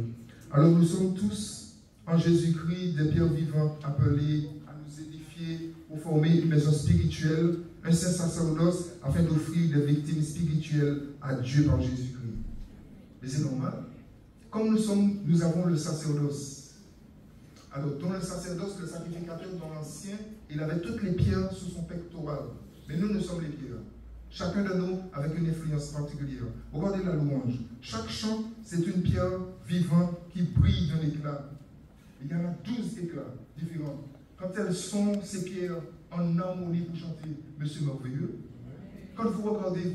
Alors nous sommes tous en Jésus-Christ des pierres vivantes appelées à nous édifier pour former une maison spirituelle, un saint sacerdoce afin d'offrir des victimes spirituelles à Dieu par Jésus-Christ. Mais c'est normal. Comme nous avons le sacerdoce. Alors dans le sacerdoce, le sacrificateur dans l'ancien, il avait toutes les pierres sous son pectoral. Mais nous sommes les pierres. Chacun de nous avec une influence particulière. Regardez la louange. Chaque chant, c'est une pierre vivante qui brille d'un éclat. Il y en a 12 éclats différents. Quand elles sont, ces pierres, en harmonie pour chanter, Monsieur merveilleux. Quand vous regardez,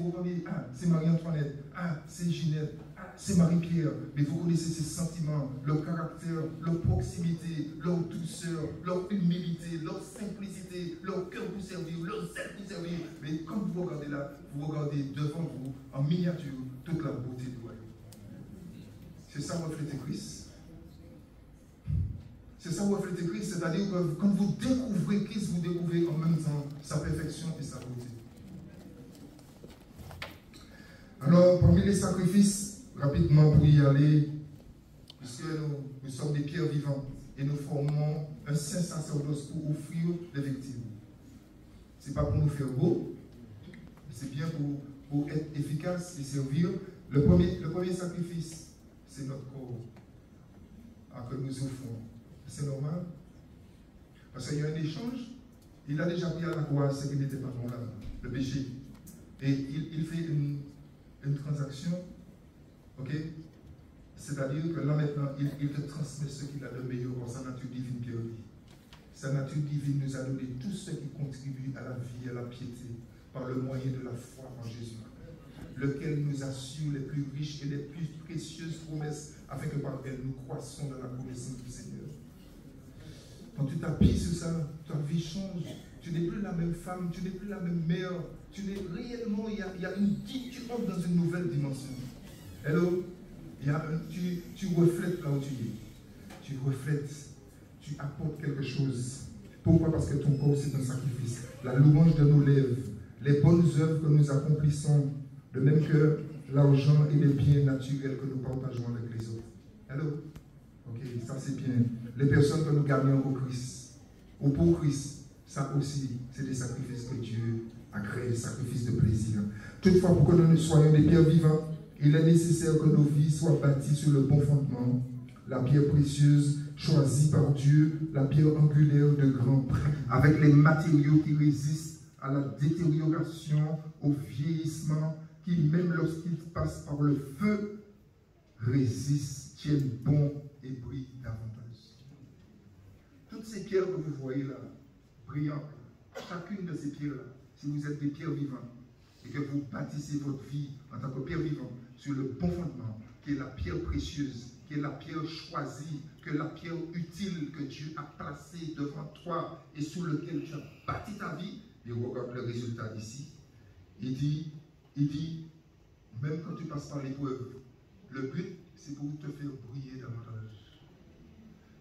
ah, c'est Marie-Antoinette, ah, c'est Ginette, ah, c'est Marie-Pierre, mais vous connaissez ses sentiments, leur caractère, leur proximité, leur douceur, leur humilité, leur simplicité, leur cœur pour servir, leur zèle pour servir. Mais quand vous regardez là, vous regardez devant vous, en miniature, toute la beauté du royaume. C'est ça refléter Christ. C'est ça refléter Christ, c'est-à-dire que quand vous découvrez Christ, vous découvrez en même temps sa perfection et sa beauté. Alors, parmi les sacrifices, rapidement pour y aller, puisque nous sommes des pierres vivantes et nous formons un saint sacerdoce pour offrir des victimes. Ce n'est pas pour nous faire beau, c'est bien pour être efficace et servir. Le premier sacrifice, c'est notre corps que nous offrons. C'est normal. Parce qu'il y a un échange. Il a déjà pris à la croix ce qui n'était pas bon là, le péché. Et il fait une transaction, ok? C'est-à-dire que là maintenant, il te transmet ce qu'il a de meilleur dans sa nature divine qui est lui. Sa nature divine nous a donné tout ce qui contribue à la vie et à la piété par le moyen de la foi en Jésus, lequel nous assure les plus riches et les plus précieuses promesses afin que par elles nous croissons dans la connaissance du Seigneur. Quand tu t'appuies sur ça, ta vie change. Tu n'es plus la même femme, tu n'es plus la même mère. Tu n'es réellement, il y a une tu entres dans une nouvelle dimension. Hello? Tu reflètes là où tu es. Tu reflètes, tu apportes quelque chose. Pourquoi? Parce que ton corps c'est un sacrifice. La louange de nos lèvres, les bonnes œuvres que nous accomplissons, de même que l'argent et les biens naturels que nous partageons avec les autres. Hello? Ok, ça c'est bien. Les personnes que nous gagnons au Christ, ou pour Christ, ça aussi, c'est des sacrifices que Dieu a créés, des sacrifices de plaisir. Toutefois, pour que nous soyons des pierres vivantes, il est nécessaire que nos vies soient bâties sur le bon fondement, la pierre précieuse choisie par Dieu, la pierre angulaire de grand prix, avec les matériaux qui résistent à la détérioration, au vieillissement, qui même lorsqu'ils passent par le feu, résistent, tiennent bon et brillent davantage. Toutes ces pierres que vous voyez là, brillantes, chacune de ces pierres-là, si vous êtes des pierres vivantes et que vous bâtissez votre vie en tant que pierre vivante sur le bon fondement, qui est la pierre précieuse, qui est la pierre choisie, que la pierre utile que Dieu a placée devant toi et sur lequel tu as bâti ta vie, et regarde le résultat ici. Il dit, même quand tu passes par l'épreuve, le but, c'est pour te faire briller davantage.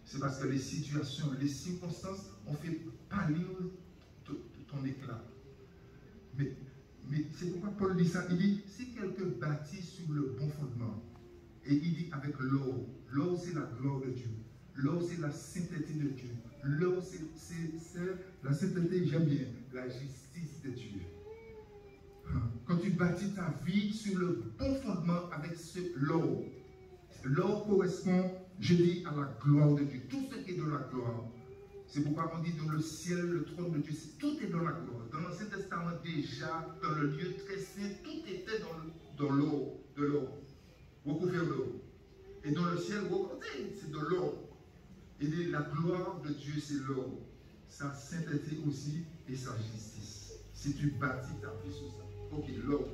C'est parce que les situations, les circonstances ont fait pâlir ton éclat. Mais c'est pourquoi Paul dit ça. Il dit, si quelqu'un bâtit sur le bon fondement, et il dit avec l'or, l'or c'est la gloire de Dieu, l'or c'est la sainteté de Dieu, l'or c'est la sainteté, j'aime bien, la justice de Dieu. Quand tu bâtis ta vie sur le bon fondement avec l'or, l'or correspond, je dis, à la gloire de Dieu, tout ce qui est de la gloire. C'est pourquoi on dit dans le ciel, le trône de Dieu, tout est dans la gloire. Dans l'Ancien Testament déjà, dans le lieu très saint, tout était dans l'or, de l'or, recouvert d'or. Et dans le ciel, regardez, c'est de l'or. Et la gloire de Dieu, c'est l'or. Sa sainteté aussi et sa justice. Si tu bâtis ta vie sur ça. Ok, l'or.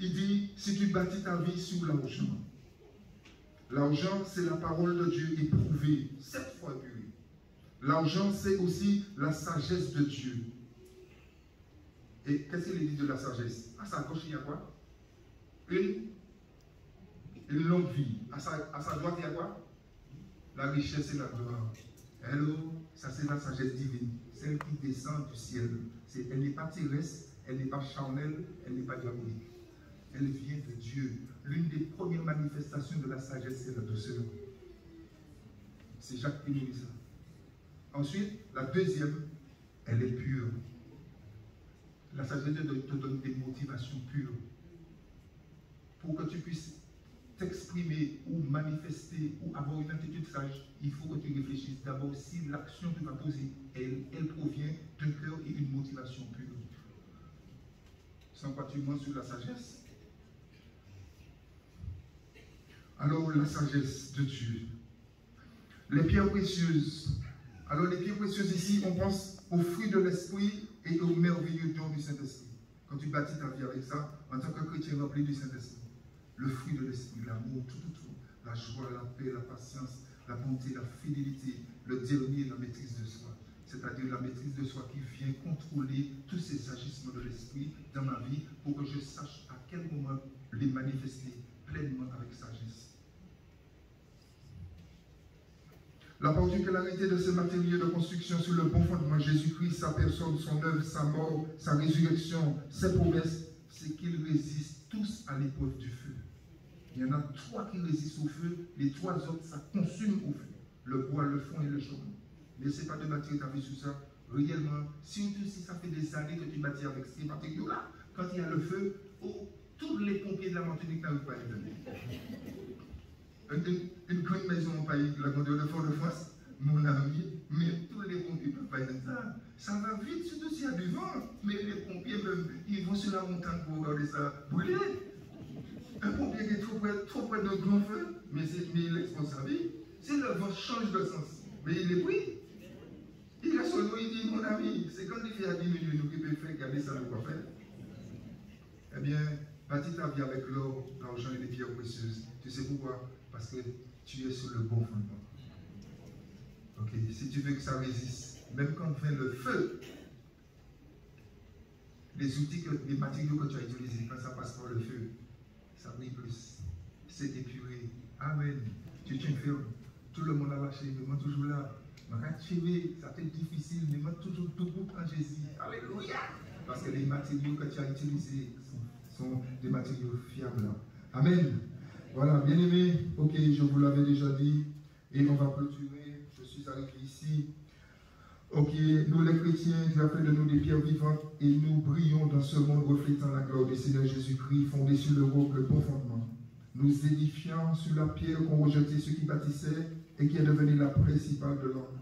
Il dit, si tu bâtis ta vie sur l'argent. L'argent, c'est la parole de Dieu éprouvée, 7 fois épurée. L'argent, c'est aussi la sagesse de Dieu. Et qu'est-ce qu'il dit de la sagesse? À sa gauche, il y a quoi? Une longue vie. À sa droite, il y a quoi? La richesse et la gloire. Hello, ça c'est la sagesse divine. Celle qui descend du ciel. Elle n'est pas terrestre, elle n'est pas charnelle, elle n'est pas diabolique. Elle vient de Dieu. L'une des premières manifestations de la sagesse, c'est la douceur. C'est Jacques qui nous dit ça. Ensuite, la deuxième, elle est pure. La sagesse te donne des motivations pures. Pour que tu puisses t'exprimer ou manifester ou avoir une attitude sage, il faut que tu réfléchisses d'abord si l'action que tu vas poser, elle provient d'un cœur et d'une motivation pure. Sans quoi tu mens sur la sagesse. Alors, la sagesse de Dieu. Les pierres précieuses. Alors, les pierres précieuses ici, on pense aux fruits de l'esprit et aux merveilleux dons du Saint-Esprit. Quand tu bâtis ta vie avec ça, en tant que chrétien rempli du Saint-Esprit. le fruit de l'esprit, l'amour, tout. La joie, la paix, la patience, la bonté, la fidélité, le dernier, la maîtrise de soi. C'est-à-dire la maîtrise de soi qui vient contrôler tous ces agissements de l'esprit dans ma vie pour que je sache à quel moment les manifester pleinement avec sagesse. La particularité de ce matériau de construction sur le bon fondement, Jésus-Christ, sa personne, son œuvre, sa mort, sa résurrection, ses promesses, c'est qu'ils résistent tous à l'épreuve du feu. Il y en a 3 qui résistent au feu, les 3 autres, ça consume au feu. Le bois, le fond et le charbon. N'essaie pas de bâtir ta vie sur ça. Réellement, surtout si ça fait des années que tu bâtis avec ces matériaux-là, quand il y a le feu, tous les pompiers de la Martinique n'arrivent pas à y donner. Une grande maison au pays, la grandeur de Fort-de-France, mon ami, mais tous les pompiers ne peuvent pas y donner ça. Ça va vite, surtout s'il y a du vent. Mais les pompiers, même, ils vont sur la montagne pour regarder ça brûler. Un pompier qui est trop près d'un grand feu, mais il expose sa vie. Si le vent change de sens, mais il est pris. Il a son nom, il dit, mon ami, c'est quand il fait à 10 minutes, nous qui peut faire garder ça, nous quoi faire. Eh bien, bâtis ta vie avec l'or, l'argent et les pierres précieuses. Tu sais pourquoi? Parce que tu es sur le bon fondement. Ok, si tu veux que ça résiste, même quand vient le feu, les outils, les matériaux que tu as utilisés, quand ça passe par le feu, ça brille plus. C'est épuré. Amen. Tu tiens ferme. Tout le monde a lâché, mais moi toujours là. Quand tu es, ça fait difficile, mais moi toujours debout en Jésus. Alléluia. Parce que les matériaux que tu as utilisés sont des matériaux fiables. Amen. Voilà, bien aimé. Ok, je vous l'avais déjà dit. Et on va clôturer. Je suis arrivé ici. Ok, nous les chrétiens, Dieu a fait de nous des pierres vivantes et nous brillons dans ce monde reflétant la gloire du Seigneur Jésus-Christ, fondé sur le roc, le bon fondement. Nous édifions sur la pierre qu'ont rejeté ceux qui bâtissaient et qui est devenue la principale de l'homme.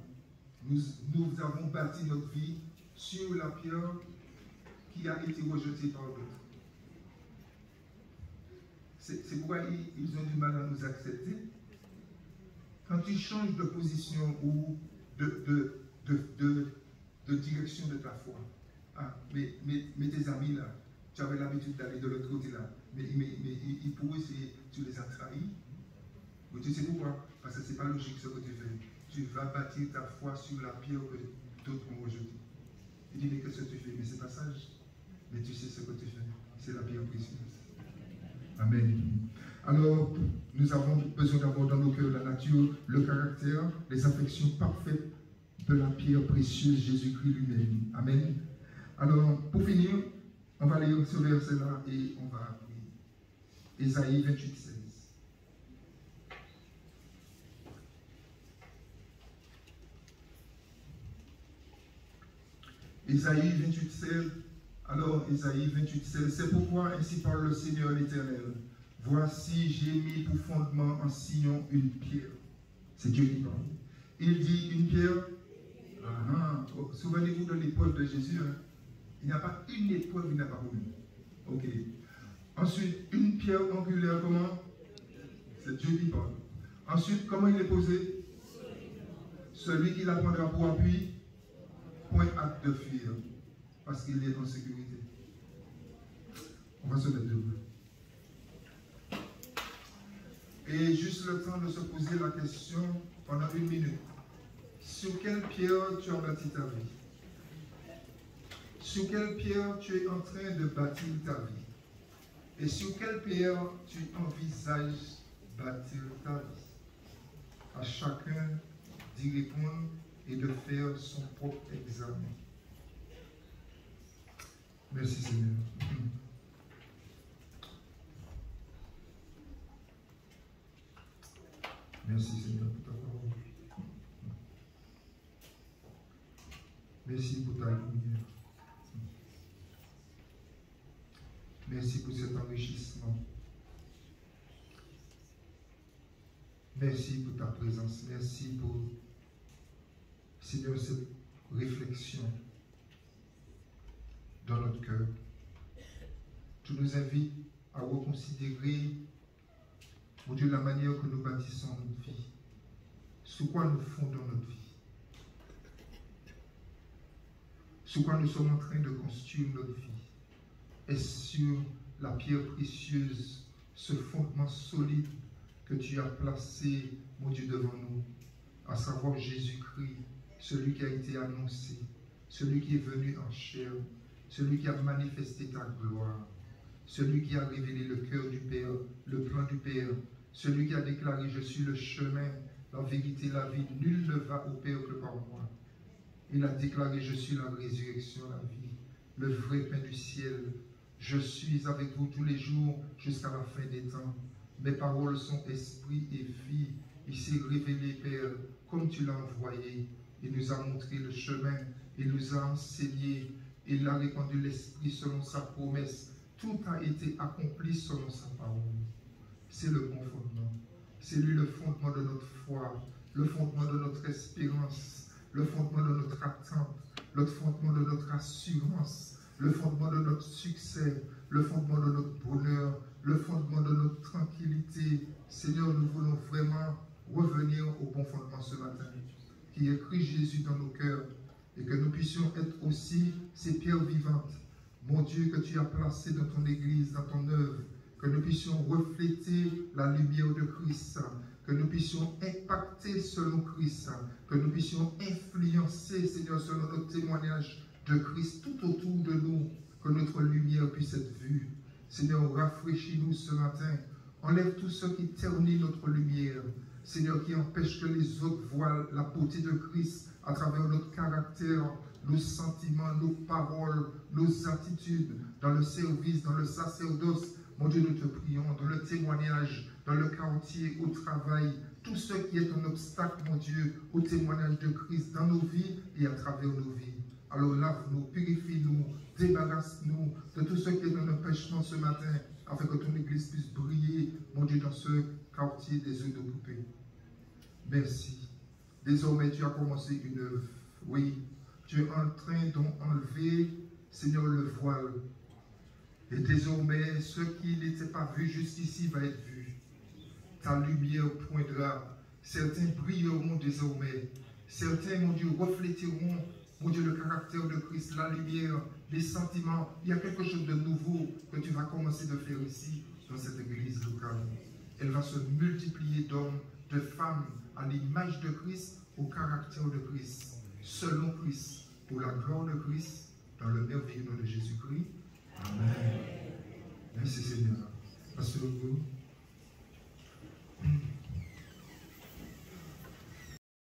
Nous avons bâti notre vie sur la pierre qui a été rejetée par d'autres. C'est pourquoi ils ont du mal à nous accepter. Quand tu changes de position ou de direction de ta foi, mais tes amis là, tu avais l'habitude d'aller de l'autre côté là, mais pour eux, tu les as trahis. Mais tu sais pourquoi? Parce que ce n'est pas logique ce que tu fais. Tu vas bâtir ta foi sur la pierre que d'autres ont rejetée. Tu dis, mais qu'est-ce que tu fais? Mais c'est pas sage. Mais tu sais ce que tu fais. C'est la pierre précieuse. Amen. Alors, nous avons besoin d'avoir dans nos cœurs la nature, le caractère, les affections parfaites de la pierre précieuse, Jésus-Christ lui-même. Amen. Alors, pour finir, on va lire ce verset-là et on va prier. Ésaïe 28, 16. Ésaïe 28, 16. Alors, Ésaïe 28, 16. C'est pourquoi ainsi parle le Seigneur l'Éternel. Voici, j'ai mis pour fondement en Sion une pierre. C'est Dieu qui parle. Il dit une pierre. Souvenez-vous de l'épreuve de Jésus. Hein? Il n'y a pas une épreuve, il n'a pas connu. Ok. Ensuite, une pierre angulaire, comment? C'est Dieu qui parle. Ensuite, comment il est posé? Celui qui la prendra pour appui, point hâte de fuir, parce qu'il est en sécurité. On va se mettre debout. Et juste le temps de se poser la question pendant 1 minute. Sur quelle pierre tu as bâti ta vie? Sur quelle pierre tu es en train de bâtir ta vie? Et sur quelle pierre tu envisages bâtir ta vie? À chacun d'y répondre et de faire son propre examen. Merci Seigneur. Merci Seigneur pour ta parole. Merci pour ta lumière. Merci pour cet enrichissement. Merci pour ta présence. Merci pour, Seigneur, cette réflexion dans notre cœur. Tu nous invites à reconsidérer, mon Dieu, la manière que nous bâtissons notre vie. Sur quoi nous fondons notre vie. Sur quoi nous sommes en train de construire notre vie. Et sur la pierre précieuse ce fondement solide que tu as placé, mon Dieu, devant nous, à savoir Jésus-Christ, celui qui a été annoncé, celui qui est venu en chair, celui qui a manifesté ta gloire, celui qui a révélé le cœur du Père, le plan du Père, celui qui a déclaré « Je suis le chemin, la vérité, la vie, nul ne va au Père que par moi ». Il a déclaré « Je suis la résurrection, la vie, le vrai pain du ciel. Je suis avec vous tous les jours jusqu'à la fin des temps. Mes paroles sont esprit et vie. Il s'est révélé, Père, comme tu l'as envoyé. Il nous a montré le chemin, il nous a enseigné, il a répandu l'esprit selon sa promesse. Tout a été accompli selon sa parole. C'est le bon fondement. C'est lui le fondement de notre foi, le fondement de notre espérance, le fondement de notre attente, le fondement de notre assurance, le fondement de notre succès, le fondement de notre bonheur, le fondement de notre tranquillité. Seigneur, nous voulons vraiment revenir au bon fondement ce matin, qui est Christ Jésus dans nos cœurs, et que nous puissions être aussi ces pierres vivantes, mon Dieu, que tu as placées dans ton Église, dans ton œuvre, que nous puissions refléter la lumière de Christ, que nous puissions impacter selon Christ, que nous puissions influencer, Seigneur, selon notre témoignage de Christ tout autour de nous, que notre lumière puisse être vue. Seigneur, rafraîchis-nous ce matin, enlève tout ce qui ternit notre lumière, Seigneur, qui empêche que les autres voient la beauté de Christ à travers notre caractère, nos sentiments, nos paroles, nos attitudes, dans le service, dans le sacerdoce. Mon Dieu, nous te prions, dans le témoignage, dans le quartier, au travail, tout ce qui est un obstacle, mon Dieu, au témoignage de Christ dans nos vies et à travers nos vies. Alors lave-nous, purifie-nous, débarrasse-nous de tout ce qui est un empêchement ce matin, afin que ton Église puisse briller, mon Dieu, dans ce quartier des œufs de poupée. Merci. Désormais, tu as commencé une œuvre. Oui, tu es en train d'enlever, Seigneur, le voile. Et désormais, ce qui n'était pas vu jusqu'ici va être vu. Ta lumière poindra. Certains brilleront désormais. Certains, mon Dieu, refléteront, mon Dieu, le caractère de Christ, la lumière, les sentiments. Il y a quelque chose de nouveau que tu vas commencer de faire ici, dans cette église locale. Elle va se multiplier d'hommes, de femmes, à l'image de Christ, au caractère de Christ, selon Christ, pour la gloire de Christ, dans le merveilleux nom de Jésus-Christ. Amen. Merci Seigneur. Pasteur Hugo.